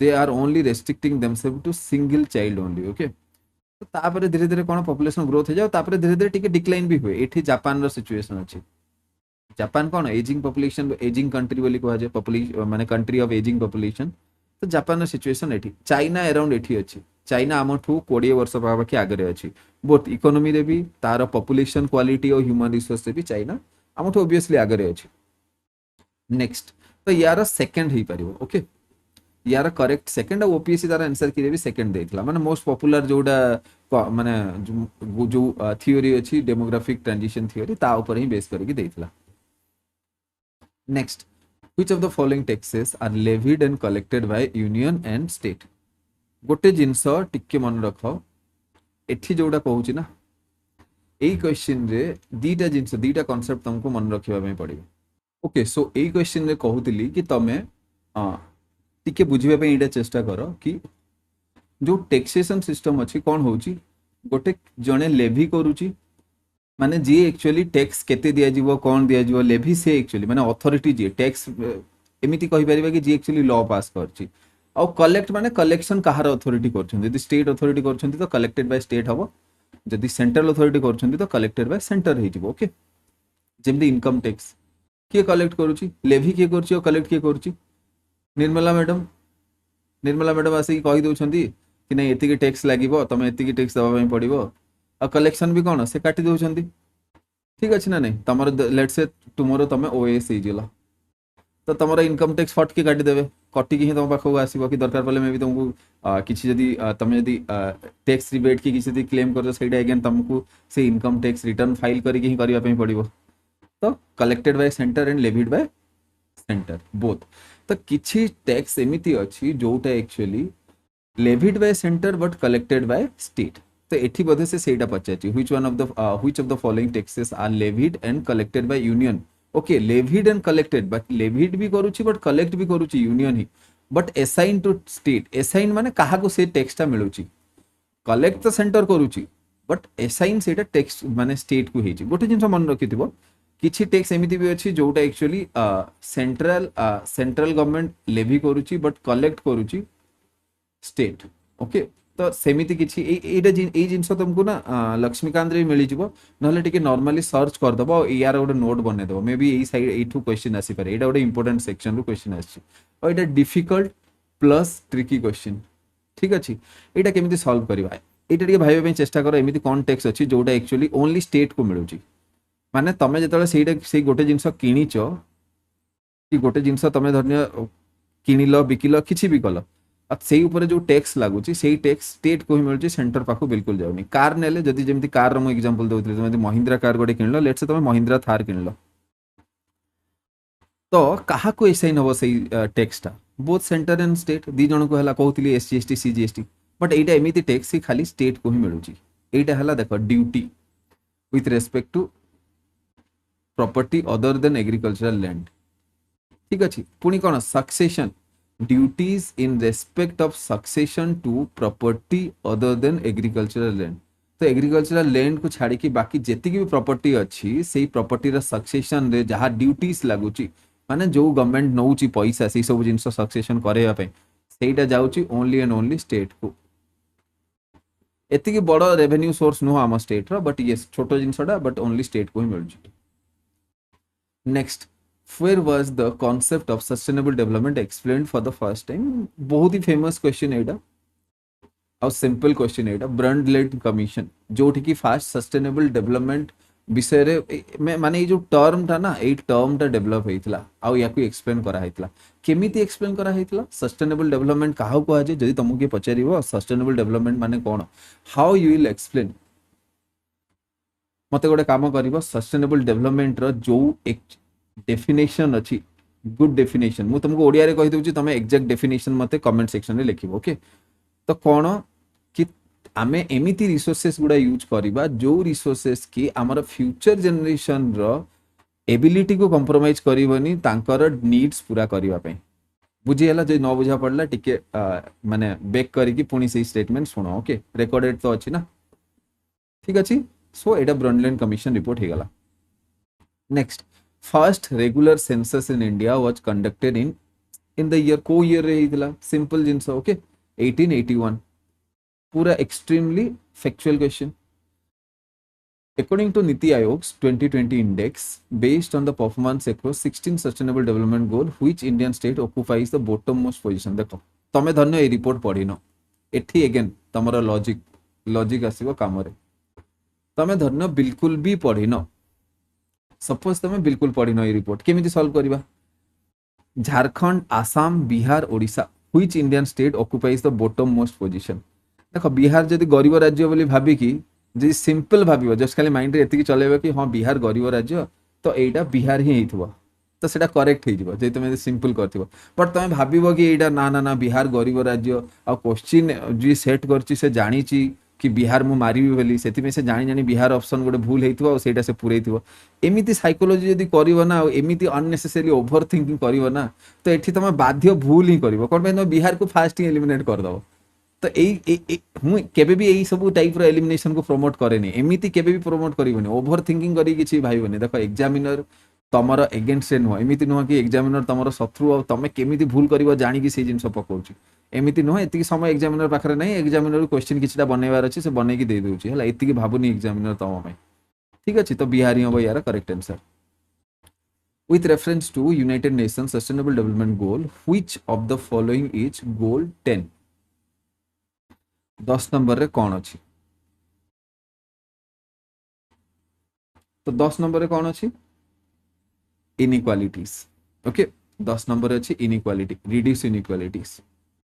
[SPEAKER 1] they are only restricting themselves to single child only, okay. तो तापर धीरे धीरे कौन पॉपुलेशन ग्रोथ हो जाए, तापर धीरे धीरे टिके डिक्लाइन भी हुए, एठी जापान रो सिचुएशन अछि, जापान कौन एजिंग पॉपुलेशन, एजिंग कंट्री बोली कहा जाए, पॉपुलेशन माने कंट्री ऑफ एजिंग पॉपुलेशन, तो जापान रो सिचुएशन एठी, चाइना अराउंड एठी अछि, चाइना आमठू 20 वर्ष पाखापाखि आगे अच्छी, बोथ इकोनॉमी रे भी, तार पॉपुलेशन क्वालिटी और ह्यूमन रिसोर्स भी चाइना आमठू ऑब्वियसली आगे अच्छी। नेक्स्ट, तो यार सेकंड ही परिबो, ओके, यार करेक्ट सेकंड, और ओपीएससी तार आंसर की भी सेकंड देइथला, माने मोस्ट पॉपुलर जोडा माने जो थ्योरी अछि डेमोग्राफिक ट्रांजिशन थ्योरी, ता ऊपर ही बेस करके देइथला। Next, which of the following taxes are levied and collected by union and state, गोटे जिनस टिके मन रख, एठी जोड़ा कहूँ ना, यही क्वेश्चन रे दीटा जिनस दीटा कॉन्सेप्ट तुमको मन रखा पड़े, ओके। सो यही क्वेश्चन रे कहूली कि तमें टिके बुझापी यहाँ चेष्टा कर कि जो टैक्सेशन सिस्टम अच्छी कौन हो, गोटे जड़े लेवी करुच्ची, माने जी एक्चुअली टैक्स केते दिया जीवो, कौन दिया जीवो, लेवी से एक्चुअली माने अथॉरिटी जी टैक्स एमिति कहि परिबा कि जी एक्चुअली लॉ पास करछि, और कलेक्ट माने कलेक्शन कहार अथॉरिटी करछन, यदि स्टेट अथॉरिटी करछन तो कलेक्टेड बाय स्टेट हबो, जदि सेंट्रल अथॉरिटी करछन तो कलेक्टेड बाय सेंटर हे जिवो, ओके। जेमति इनकम टैक्स किए कलेक्ट करुछि, लेवी किए करछि और कलेक्ट किए करछि, निर्मला मैडम आसिक कहि दउछंती कि नहीं एतिकी टैक्स लागिवो, तमे एतिकी टैक्स दबा पई पड़िवो, और कलेक्शन भी कौन से काटी दउछंती, ठीक अच्छे ना नहीं, तुम लेट से टुमोरो तुम ओएस हो, तो तुम इनकम टैक्स फट के काटी देवे, कटिक ही तुम पाखक आसो, कि दरकार पड़े मे भी तुमको किसी जदि तुम जदि टैक्स रिबेट की किसी क्लेम कर, अगेन तुमको से इनकम टैक्स रिटर्न फाइल करके ही करबा पई पड़िवो, तो collected by centre and levied by centre both. तो किछि टैक्स एमिति अछि जोटा actually levied by centre but collected by state, तो एठी बोधे से सेटा पचाची which of the following taxes are levied and collected by union, okay. Levied and collected, but levied भी करूची बट कलेक्ट भी करूची यूनियन ही, but assign to state, assign माने काहा को से टैक्सटा मिलुची, कलेक्ट तो सेंटर करूची बट असाइन सेटा टैक्स माने स्टेट को हेची। गोटे जिंस मन रखिथिबो, किछि टैक्स एमिति भी अछि जोटा एक्चुअली सेंट्रल गवर्नमेंट लेवी करूची बट कलेक्ट करूची स्टेट, ओके। तो सेमिति किछि एटा जिंस तुमको ना लक्ष्मीकांत रे मिली जिवो, नहले टिके नॉर्मली सर्च कर दबो, यार गोटे नोट बने दबो, मे बी एई साइड एठू क्वेश्चन आसी पारे, एटा गोटे इंपोर्टेंट सेक्शन रो क्वेश्चन आछि, और एटा डिफिकल्ट प्लस ट्रिकी क्वेश्चन, ठीक अछि। एटा केमिति सॉल्व करबा, एटा टिके भाइबा पई चेष्टा करो, एमिति कोन टैक्स अछि जोटा एक्चुअली ओनली स्टेट को मिलुची, माने तमे जेतले सेटा से गोटे जिंस किनिचो, कि गोटे जिंस तमे धन्य किनिलो बिकिलो किछि भी कलो, से ऊपर जो टैक्स लगुच से टैक्स स्टेट को ही मिलूँ, सेंटर पाख बिल्कुल जाऊनी। कार नेले जदि जेमती कार मु एग्जांपल दउतली, तुम महिंद्रा कार गोटे किनलो, लेट्स से तुम महिंद्रा थार किनलो, तो कहा को असाइन हम से टैक्सटा, बोथ सेंटर एंड स्टेट दी जन को हला कहउतली एसजीएसटी सीजीएसटी, बट एटा एमिति टैक्स ही खाली स्टेट को ही मिलूँ। एटा हला देखो duty with respect to property other than agricultural land, ठीक अच्छे। पुणी कौन succession, duties in respect of succession to property other than agricultural land, तो एग्रीकल्चरल लैंड को छाड़ी की बाकी जेति भी प्रॉपर्टी अच्छी से प्रॉपर्टी रा सक्सेशन रे जहाँ ड्यूटीज लगुची, माने जो गवर्नमेंट नौची पैसा से सब जिन सक्सेशन करैया पे सेटा जाउची ओनली एंड ओनली स्टेट को। एतिकी बड़ रेवेन्यू सोर्स नुह आम स्टेट रो, बट ये छोट जिनसटा बट ओनली स्टेट को ही मिलुची। Next, where was the concept of sustainable development explained for the first time, बहुत ही फेमस क्वेश्चन एटा और सिंपल क्वेश्चन एटा, ब्रंडलेट कमीशन जोठी की फास्ट सस्टेनेबल डेवलपमेंट विषय रे माने ये जो टर्म था ना, ये टर्म टा डेवलप होइतला आ याकू एक्सप्लेन करा हैतला। केमिति एक्सप्लेन करा हैतला, सस्टेनेबल डेवलपमेंट काहा को आजे, जदि तुमको पचारिबो सस्टेनेबल डेवलपमेंट माने कोन, हाउ यू विल एक्सप्लेन, मते गोटे काम करिवो सस्टेनेबल डेवलपमेंट रो जो एक डेफिनेशन अछि गुड डेफिनेशन मु तुमको ओडिया रे कहि दउची तमे एग्जैक्ट डेफिनेशन मते कमेंट सेक्शन रे लिखिबो ओके। तो कौन कि आमे एमिति रिसोर्सेस गुडा यूज करिबा जो रिसोर्सेस की हमर फ्यूचर जनरेशन रो एबिलिटी को कंप्रोमाइज करिवनी तांकर नीड्स पूरा करिवा पे बुझी हला जे न बुझा पड़ला टिके माने बेक करिकी पुनी से स्टेटमेंट सुनो ओके रिकॉर्डेड तो अछि ना ठीक अछि। सो एटा ब्रंडलैंड कमीशन रिपोर्ट हे गला। Next first regular census in India was conducted in the year को ईयर रे हितला सिंपल जिंस ओके 1881 पूरा extremely factual question. According to Niti Aayog's 2020 index, based on the performance across 16 sustainable development goal, which Indian state occupies the bottommost position? देखो तमे धन्य ए report पढ़िनो एठी again तमरो logic आसीबो काम रे तमे धन्य बिल्कुल भी पढ़िनो सपोज तमे बिल्कुल पढ़िनो ए रिपोर्ट केमिति सॉल्व करबा Jharkhand Assam Bihar Odisha which Indian state occupies the bottom most position. देखो बिहार जदि गरीब राज्य बोली भाबी कि जी सिंपल भाबिबो जस्ट खाली माइंड रे एतिकी चलेबो कि हां बिहार गरीब राज्य तो एटा बिहार ही हेइथबो तो सेटा करेक्ट हेइजिबो जे तमे सिंपल करथिबो बट तमे भाबिबो कि एटा ना ना ना बिहार गरीब राज्य आ क्वेश्चन जी सेट करछि से जानिछि कि बिहार मु मारिबी बोली सेति में से जानि जानि बिहार ऑप्शन गोटे भूल हेइथबो आ सेटा से पुरैथिबो एमिति साइकोलॉजी जदि करिवो ना एमिति अननेसेसरी ओवर थिंकिंग करिवो ना तो एठी तमे बाध्य भूल ही करिवो कोन पे बिहार को फास्ट ही एलिमिनेट कर दबो। तो हूँ केबे भी यही सब टाइप रो एलिमिनेशन को प्रमोट करेनी एमिति केबे भी प्रमोट करिवनी ओवर थिंकिंग करी किछि भाइबनी। देखो एग्जामिनर तमर एगेंस्ट से नुह एमिति नुह कि एग्जामिनर तमर शत्रु आ तमे केमिति भूल करिवो जानि कि से जिंस पकाउछि एमिति नुह एतिकी समय एग्जामिनर पाखरे नै एग्जामिनर क्वेश्चन किछटा बनैबार अछि से बनै कि दे दोछि हला एतिकी भाबुनी एग्जामिनर तम में ठीक अछि। तो बिहार ही हो यार correct answer. With reference to United Nations Sustainable Development Goal, which of the following is goal 10? 10 number रे कौन अच्छी तो 10 नंबर रे कौन अच्छी इनइक्वालिटीज ओके 10 नंबर अच्छी इनइक्वालिटी रिड्यूस इनइक्वालिटीज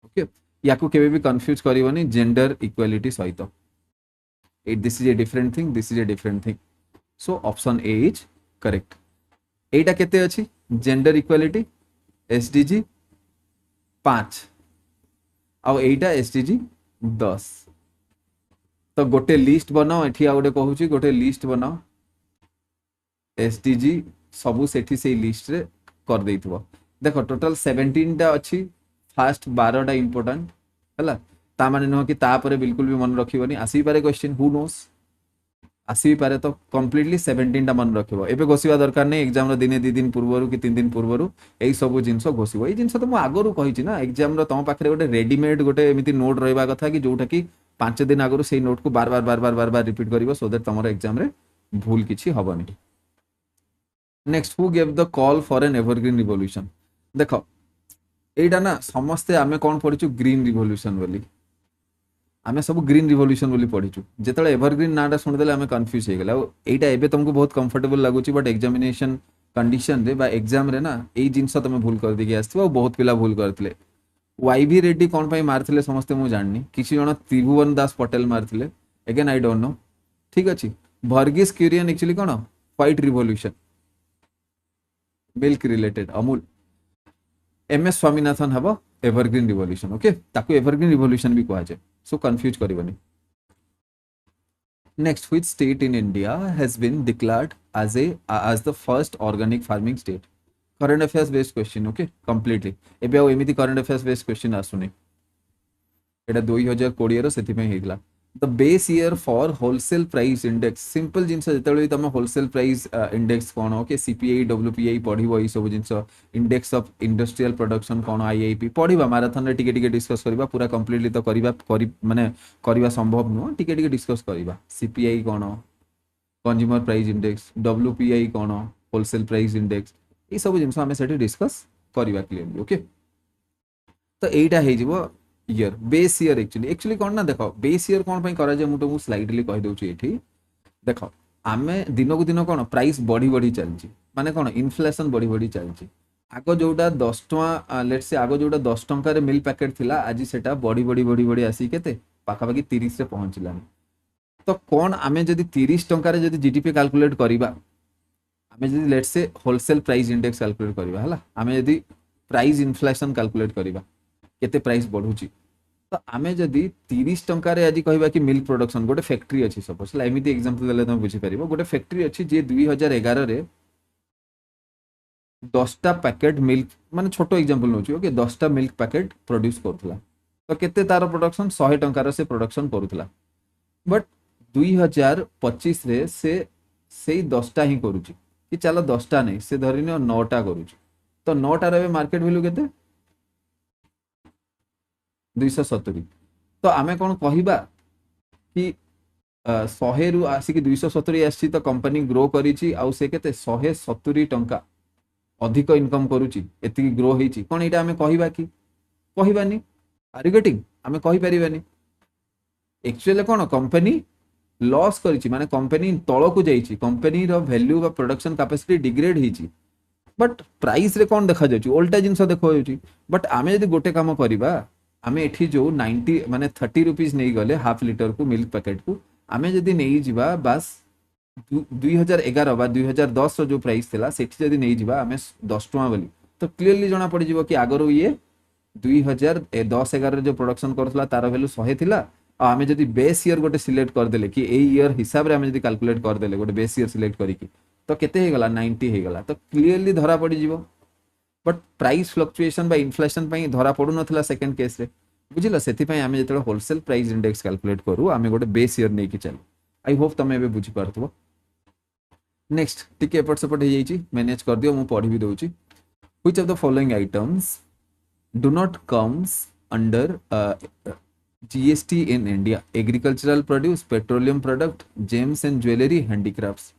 [SPEAKER 1] ओके या को केबे भी कंफ्यूज करिवनी जेंडर इक्वालिटी सहित this is a different thing this is a different thing so option A is correct. एटा केते अच्छी जेंडर इक्वालिटी एसडीजी 5 आ एटा एसडीजी 10 तो गोटे लिस्ट बनाओ एठी आ गोटे कहूची गोटे लिस्ट बनाओ एसडीजी सबू सेठी से लिस्ट रे कर देइथबो। देखो टोटल 17 टा अछि फास्ट 12 टा इंपोर्टेंट हला ता माने न कि ता परे बिल्कुल भी मन रखिबनी आसी पारे क्वेश्चन हु नोस आसी पारे तो कंप्लीटली 17 टा मन रखिबो एबे घोषिबा दरकार नै एग्जाम रो दिने 2 दिन पूर्वरु कि 3 दिन पूर्वरु एई सब जिंस घोषिबो एई जिंस तो मु आगरु कहिछि ना एग्जाम रो तम पाखरे गोटे रेडीमेड गोटे एमिति नोट रहबा कथा कि जोटा कि 5 दिन आगरु सेई नोट को बार बार रिपीट करिवो सो दैट तमरो एग्जाम रे भूल किछि हबनी। Next who gave the call for an evergreen revolution. देखो एटा ना समस्ते आमे कोन पढिचु ग्रीन रिवोल्यूशन बोली आमे सब ग्रीन रिवोल्यूशन बोली पढिचु जेतले एवरग्रीन नाटा सुन देले आमे कंफ्यूज हे गेला एटा एबे तुमको बहुत कंफर्टेबल लागुची बट एग्जामिनेशन कंडीशन रे बा एग्जाम रे ना एई जिंस तमे भूल कर दिके आस्थिबो बहुत पिला भूल करथिले वाईवी रेड्डी कोन पई मारथिले समस्ते मु जाननी किछि जण त्रिभुवन दास पटेल मारथिले अगेन आई डोंट नो ठीक अछि। वर्गीस क्यूरियन एक्चुअली कोन white revolution milk related Amul MS Swaminathan हबो एवरग्रीन रिवोल्यूशन ओके ताकू एवरग्रीन रिवोल्यूशन भी कहा जाय सो कंफ्यूज करबनी। Next which state in India has been declared as the first organic farming state? Current affairs based question okay completely एबे आ एमिति current affairs based question आसुनी एटा 2020 रो सेति पे हेगला। The base year for wholesale price index simple जिंस जेतले तमे होलसेल प्राइस इंडेक्स कोन ओके सीपीआई डब्ल्यूपीआई पढिबो ई सब जिंस इंडेक्स ऑफ इंडस्ट्रियल प्रोडक्शन कोन आईआईपी पढिबा मैराथन रे टिके टिके डिस्कस करबा पूरा कंप्लीटली तो करबा संभव नो टिके टिके डिस्कस करबा सीपीआई कोन कंज्यूमर प्राइस इंडेक्स डब्ल्यूपीआई कोन होलसेल प्राइस इंडेक्स ई सब जिंस हमें सेठी डिस्कस करबा क्लियरली ओके। तो एटा हे जिवो ईयर बेस ईयर एक्चुअली कौन ना देखो बेस ईयर कौन पई करा जे मु तो स्लाइडली कहि दउची एठी देखो आमे दिन को दिन कौन प्राइस बढ़ी बढ़ी चलची माने कौन इन्फ्लेशन बढ़ी बढ़ी चलची आगो जोटा 10 टका लेट्स से आगो जोटा 10 टका रे मिल पैकेट थिला आज सेटा बढ़ी बढ़ी बढ़ी बढ़ी आसी केते पाखा पाखी 30 रे पहुंचलानी तो कौन आमे जदि 30 टंका रे जदि जीडीपी कैलकुलेट करिबा, आमे जदि let's say wholesale price index calculate करिबा हला, आमे जदि प्राइस इन्फ्लेशन कैलकुलेट करिबा केते प्राइस बढ़ुची, तो आमे जदि 30 टंका रे आज कहबा कि मिल्क प्रोडक्शन गोटे फैक्ट्री अछि सपोज एमिति एग्जांपल देले तुम बुझी परिबो, गोटे फैक्ट्री अछि जे 2011 रे 10टा पैकेट मिल्क माने छोटो एग्जांपल नउची ओके 10टा मिल्क पैकेट प्रोड्यूस करथला, तो केते तार प्रोडक्शन 100 टंका रे से प्रोडक्शन करूथला, बट 2025 रे से सेई 10टा ही करूची कि चलो 10टा नहीं से धरिनियो 9टा करूची, तो 9टा रे मार्केट वैल्यू केते 270, तो आमे कोन कहिबा कि 100 रु आसी कि 270 आसी तो कंपनी ग्रो करिची आउ से केते 170 टंका अधिक इनकम करूची एति ग्रो हेची, कोन एटा आमे कहिबा कि कहिबानी, आर यू गेटिंग, आमे कहि परिबानी एक्चुअली कोन कंपनी लॉस करिची माने कंपनी तळकु जाईची, कंपनी रो वैल्यू बा प्रोडक्शन कैपेसिटी डिग्रेड हेची, बट प्राइस रे कोन देखा जाउची उल्टा जिंस देखो जाउची, बट आमे यदि गोटे काम करिबा आमे एठी जो 90 माने 30 रुपीस नहीं गले हाफ लीटर को मिल्क पैकेट को आमे यदि नहीं जिबा बस 2011 बा 2010 रो जो प्राइस थिला सेठी यदि नहीं जिबा आमे 10 टका बोली, तो क्लियरली जणा पड़ जिवो कि आगरो ये 2010-11 जो प्रोडक्शन करथला तार वैल्यू 100 थिला, आमे जदि बेस ईयर गोटे सिलेक्ट कर देले कि ए ईयर हिसाब रे आमे जदि कैलकुलेट कर देले गोटे बेस ईयर सिलेक्ट करिकि तो केते हे गला 90 हे गला, तो क्लियरली धरा पड़ जिवो, बट प्राइस फ्लक्चुएशन बा इन्फ्लेशन पई धरा पडु नथला सेकंड केस रे बुझिला, सेति पई आमे जतले होलसेल प्राइस इंडेक्स कैलकुलेट करू आमे गोटे बेस ईयर नै कि चल, आई होप तमे एबे बुझी पारथबो। नेक्स्ट टिके एपट सेपट हे जाईची मैनेज कर दियो, मु पढी भी दउची, which of the following items do not comes under GST in India, agricultural produce, petroleum product, gems and jewellery, handicrafts.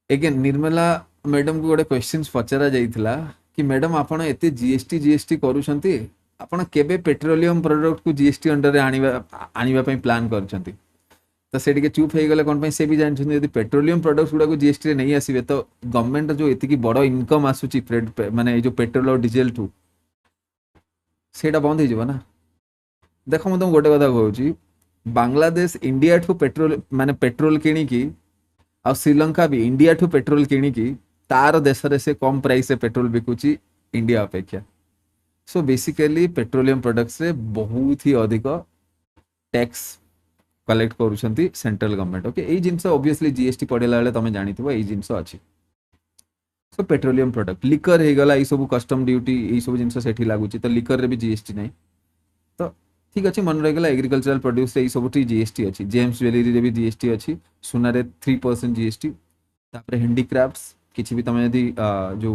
[SPEAKER 1] Again Nirmala madam को गोटे क्वेश्चन पचरा जाइथिला कि मैडम आपण एते जीएसटी जीएसटी करूछंती, आपण केबे पेट्रोलियम प्रोडक्ट को जीएसटी अंडर रे आनिबा पई प्लान करछंती, तो से टिके चुप हे गले कोन पई से भी जानछंती यदि पेट्रोलियम प्रोडक्ट्स गुडा को जीएसटी रे नहीं आसीबे तो गवर्नमेंट जो एति की बड़ इनकम आसुची माने जो पेट्रोल और डीजल टू सेटा बंद हे जिवो ना। देखो मैं तुम गोटे कथा कहूँ, बांग्लादेश इंडिया ठू पेट्रोल माने पेट्रोल किणी आ श्रीलंका भी इंडिया ठू पेट्रोल किणी तार देश रे से कम प्राइस से पेट्रोल बिकुची इंडिया अपेक्षा, सो बेसिकली पेट्रोलियम प्रोडक्ट्स रे बहुत ही अधिक टैक्स कलेक्ट करूछंती सेंट्रल गवर्नमेंट, ओके एई जिंस ऑब्वियसली जीएसटी पडेला बेले तमे जानिथिबो एई जिंस अछि, सो पेट्रोलियम प्रोडक्ट लिकर हे गला ई सब कस्टम ड्यूटी ई सब जिंस सेठी लागुची, तो लिकर रे भी जीएसटी नहीं, तो ठीक अच्छे मन रहीगला एग्रीकल्चरल प्रोड्यूस ये सब जीएसटी अच्छी, जेम्स ज्वेलरी रे भी जीएसटी अच्छी, सुना रे 3% जीएसटी, तापर हैंडीक्राफ्ट्स किछि भी तमे यदि जो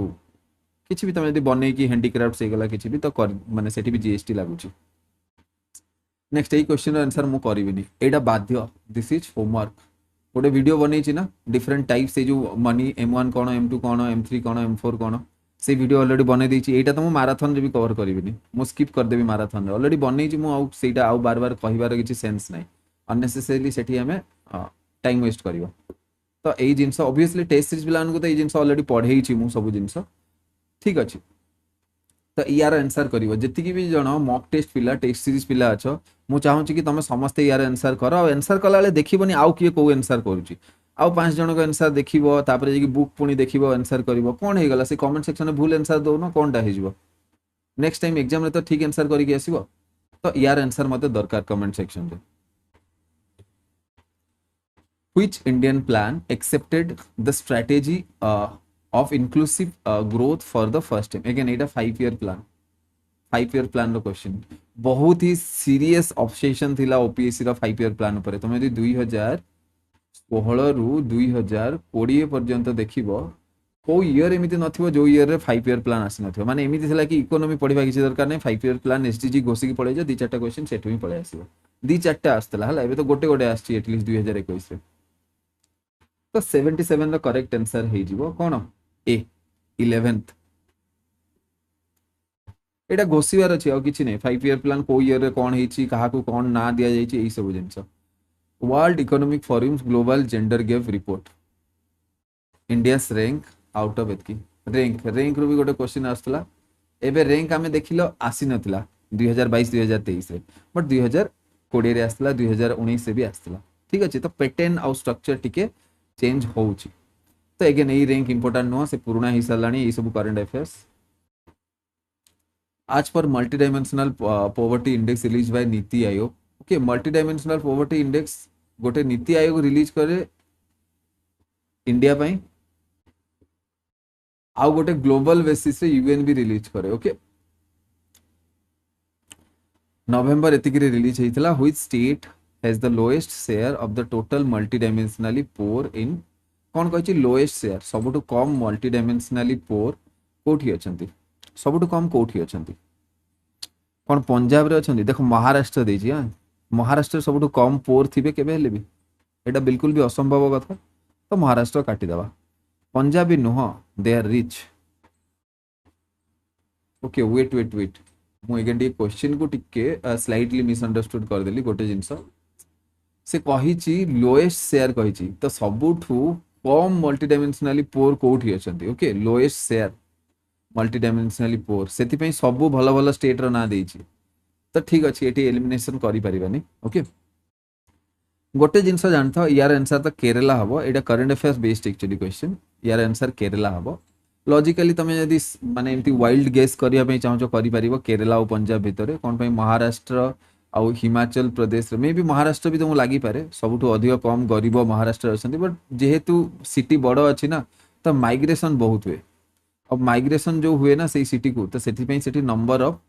[SPEAKER 1] किछि भी तमे यदि बनै कि हैंडीक्राफ्ट्स हे गला किछि भी तो माने सेठी भी जीएसटी लागुची। नेक्स्ट एई क्वेश्चन रो आंसर मु करबिनी, एटा बाध्य, दिस इज होमवर्क, गोटे वीडियो बनै छी ना डिफरेंट टाइप्स से जो मनी M1 कोन M2 कोन M3 कोन M4 कोन से वीडियो ऑलरेडी बने दी, एटा तो मु माराथन रे भी कवर करिबिनी, मु स्किप कर देबी माराथन रे ऑलरेडी बनै छी मु आउ सेटा आउ बार बार कहिबार किछि सेंस नै, अननेसेसरीली सेठी हमें टाइम वेस्ट करिवो, तो एई जिंस ऑब्वियसली टेस्ट सीरीज पिलान को तो एई जिंस ऑलरेडी पढेई छी मु सब जिंस ठीक अछि, तो यार आंसर करिवो जति की भी जण मॉक टेस्ट पिला टेस्ट सीरीज पिला अछो, मु चाहू छी कि तमे समस्त यार आंसर करो, आंसर कला ले देखिबोनी आउ किए को आंसर करूची, आउ 5 जन को आंसर देखिबो तापर जे कि बुक पुनी देखिबो आंसर करिवो, कोन हे गला से कमेंट सेक्शन में भूल आंसर दोनो कोनटा हे जिवो, नेक्स्ट टाइम एग्जाम रे तो ठीक आंसर करी के आसीबो, तो यार आंसर मते दरकार कमेंट सेक्शन रे। Which Indian plan accepted the strategy of inclusive growth for the first time, again Etah 5 year plan, 5 year plan row question, बहुत ही सीरियस ऑब्सेशन थिला ओपीएससी रो 5 ईयर प्लान ऊपर, तुम यदि 2016 रु 2020 पर्यंत देखिबो को ईयर एमिति नथिबो जो ईयर रे 5 ईयर प्लान आसी नथिबो, माने एमिति थिला कि इकोनॉमी पढिबा किछि दरकार नै, 5 ईयर प्लान एसडीजी घोषिक पळे जे 2-4टा क्वेश्चन सेठु ही पळे आसीबो, 2-4टा आस्तला हला एबे तो गोटे गोटे आछि एटलीस्ट 2021 रे, तो 77 रो करेक्ट आंसर हे जिवो कोन ए 11th, एटा घोषिबार अछि आ किछि नै, 5 ईयर प्लान को ईयर रे कोन हेछि काहा को कोन ना दिया जाय छि एई सब जिंस। World economic forum's global gender gap report, India's rank out of एतकी, रैंक रो भी गोटे क्वेश्चन आस्तला, एबे रैंक आमे देखिलो आसी नथिला 2022 2023 रे, बट 2020 रे आस्तला 2019 से भी आस्तला, ठीक अच्छे तो पैटर्न आउ स्ट्रक्चर टिके चेंज होउची तो अगेन यही रैंक इंपोर्टेंट नुह से पुराना ही साराणी ये सब करंट अफेयर्स आज पर multi dimensional poverty index release by NITI Aayog okay multi dimensional poverty index गोटे नीति आयोग रिलीज करे इंडिया पाई आउ गोटे ग्लोबल बेसिस रे यूएन भी रिलीज करे ओके नवेम्बर एतिकी रिलीज होइथिला which state has the lowest share of the total multi dimensionally poor in कौन कहि लोएस्ट शेयर सबुठु कम मल्टी डायमेंशनली पोर कोठी अछंती सबुठु कम कोठी अछंती कौन पंजाब रे अछंती देखो महाराष्ट्र देजी हां महाराष्ट्र सबुठु कम पोर थिबे केबे हेले भी एटा बिल्कुल भी असंभव कथा तो महाराष्ट्र काटी दबा पंजाबी नुह they are rich okay wait मु एगेन टी क्वेश्चन को टिके स्लाइटली मिसअंडरस्टूड कर देली गोटे जिंस से कहिची लोएस्ट शेयर कहिची तो सबुठु कम मल्टी डायमेंशनली पोर कोठी अछंती okay lowest share multi dimensionally poor सेति पई सबु भलो भलो स्टेट रो ना देइची तो ठीक अछि एटी एलिमिनेशन करि परिबानी ओके गोटे जिनस जानथ यार आंसर तो केरला हबो एटा current affairs based actually question यार आंसर केरला हबो लॉजिकली तमे यदि माने एमती वाइल्ड गेस करिया पई चाहो करि परिबो केरला और पंजाब भितरे कोन पई महाराष्ट्र आउ हिमाचल प्रदेश मे भी महाराष्ट्र भी तुमको लगी पारे सबुठु अधिक कम गरीब महाराष्ट्र अछंती बट जेहेतु सिटी बड़ अछि ना तो माइग्रेशन बहुत हुए अब माइग्रेशन जो हुए ना से सिटी को तो सेठी पई सेठी नंबर ऑफ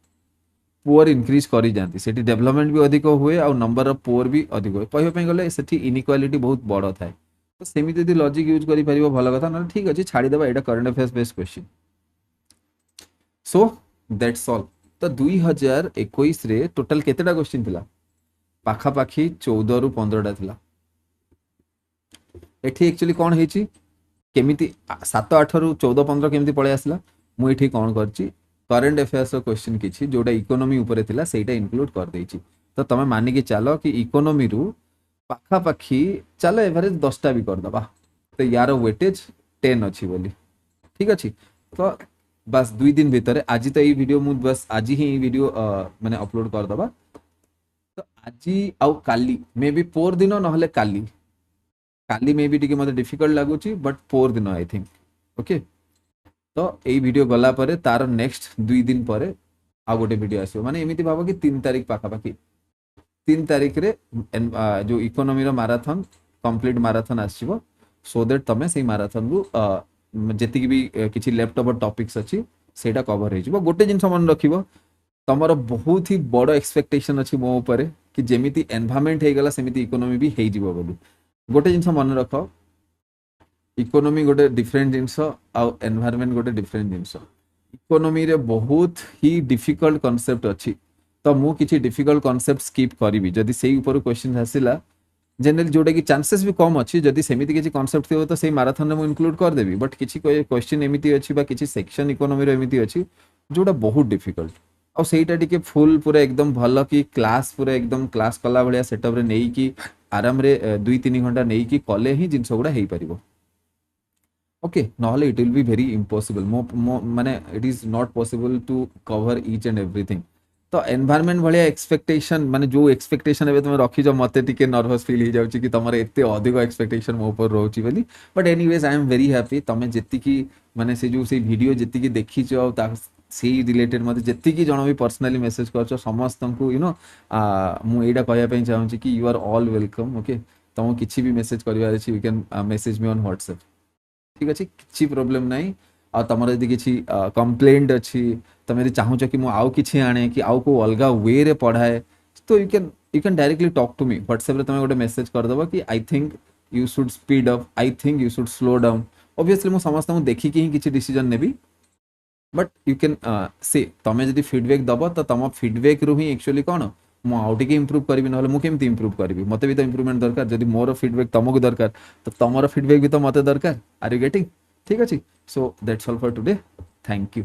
[SPEAKER 1] पुअर इंक्रीज करी जाती सेठी डेवलपमेंट भी अधिक हुए और नंबर ऑफ पुअर भी अधिक हुए कहबा पई गले सेठी इनइक्वालिटी बहुत बड़ थाए तो सेमिति यदि लॉजिक यूज करि परिबो भलो कथा ना ठीक अछि छाडी देबा एटा current affairs based question so that's all तो 2021 रे टोटल केतेटा क्वेश्चन थिला पाखा पाखी 14 रु 15 टा थिला एठी एक्चुअली कोन हेची केमिति 7 8 रु 14 15 केमिति पळे आसला मु एठी कोन करची करंट अफेयर्स रो क्वेश्चन किछि जोडा इकोनॉमी ऊपर थिला सेटा इंक्लूड कर देइची तो तमे मानि के चलो कि इकोनॉमी रु पाखा पाखी चलो एवरेज 10 टा भी कर दबा तो यार वेटेज 10 अछि बोली ठीक अछि तो बस 2 दिन भीतर आज तो ये वीडियो मु बस आज ही वीडियो माने अपलोड कर दबा तो आज आउ काली मे बी 4 दिन नहले काली काली मे बी टिके मते डिफिकल्ट लागुची बट 4 दिन आई थिंक ओके तो एई वीडियो गला परे तार नेक्स्ट 2 दिन परे आ गोटे वीडियो आसो माने एमिति भाबो कि 3 तारिख पाखा पाखी 3 तारिख रे जो इकोनॉमी रो मैराथन कंप्लीट मैराथन आसीबो सो दैट तमे सेई मैराथन रु जेतिक भी किसी लैपटॉप टॉपिक्स अच्छी सेटा कवर हो गोटे जिन मन रखिबो तमर बहुत ही बड़ एक्सपेक्टेशन अच्छी मो ऊपर कि जेमिति एनवायरनमेंट हे गला सेमिति इकोनॉमी भी हे जिवो बोली गोटे जिन मन रख इकोनॉमी गोटे डिफरेंट जिनस आउ एनवायरनमेंट गोटे डिफरेंट जिनस इकोनॉमी रे बहुत ही डिफिकल्ट कांसेप्ट अच्छी तो मु किछि डिफिकल्ट कांसेप्ट स्किप करिवि जदि सेही ऊपर क्वेश्चन आसिला जनरली जोटा कि चांसेस भी कम अच्छी जदि सेमिति किछि कांसेप्ट थिबो तो सेही मैराथन में मु इंक्लूड कर देबी बट किछि क्वेश्चन एमिति अछि बा किछि सेक्शन इकोनॉमी रो एमिति अछि जोटा बहुत डिफिकल्ट और सेटा टिके फुल पूरा एकदम भलो कि क्लास पूरा एकदम क्लास कला भलिया सेटअप रे नेई कि आराम रे 2-3 घंटा नेई कि कले ही जिंस गुडा हेई परिबो ओके नहले it will be very impossible माने it is not possible to cover each and everything तो एनवायरनमेंट भाया एक्सपेक्टेशन माने जो एक्सपेक्टेशन एबे तुम रखी जो मते टिके नर्वस फील हो जाउची कि तमरे एते अधिक एक्सपेक्टेशन मो ऊपर रहउची बोली but anyways I am very happy तमे जेति की माने से जो से वीडियो जेति की देखी छ ता से रिलेटेड मते जेति की जण भी पर्सनली मेसेज करछ समस्त को यू नो मु एडा कहया पई चाहूची कि you are all welcome okay तम किछि भी मेसेज करबार अछि you can message me on WhatsApp ठीक अछि किछि प्रॉब्लम नाही आ तमरे यदि किछि कंप्लेंट अछि तमे यदि चाहू कि मु आउ किछि आणे कि आउ को अलगा वे रे पढ़ाए तो you can directly talk to me WhatsApp रे तमे गोटे मेसेज कर दबो कि I think you should speed up I think you should slow down obviously मु समस्त मु देखि कि ही किछि डिसीजन नेबी बट यू कैन से तमे यदि फीडबैक दबो तो तम फीडबैक रु ही एक्चुअली कोन मु आउ टिके इंप्रूव करबी नहले मु केमति इंप्रूव करबी मते भी तो इंप्रूवमेंट दरकार जदि मोर फीडबैक तमको दरकार तो तमरो फीडबैक भी तो मते दरकार आर यू गेटिंग ठीक अछि so that's all for today thank you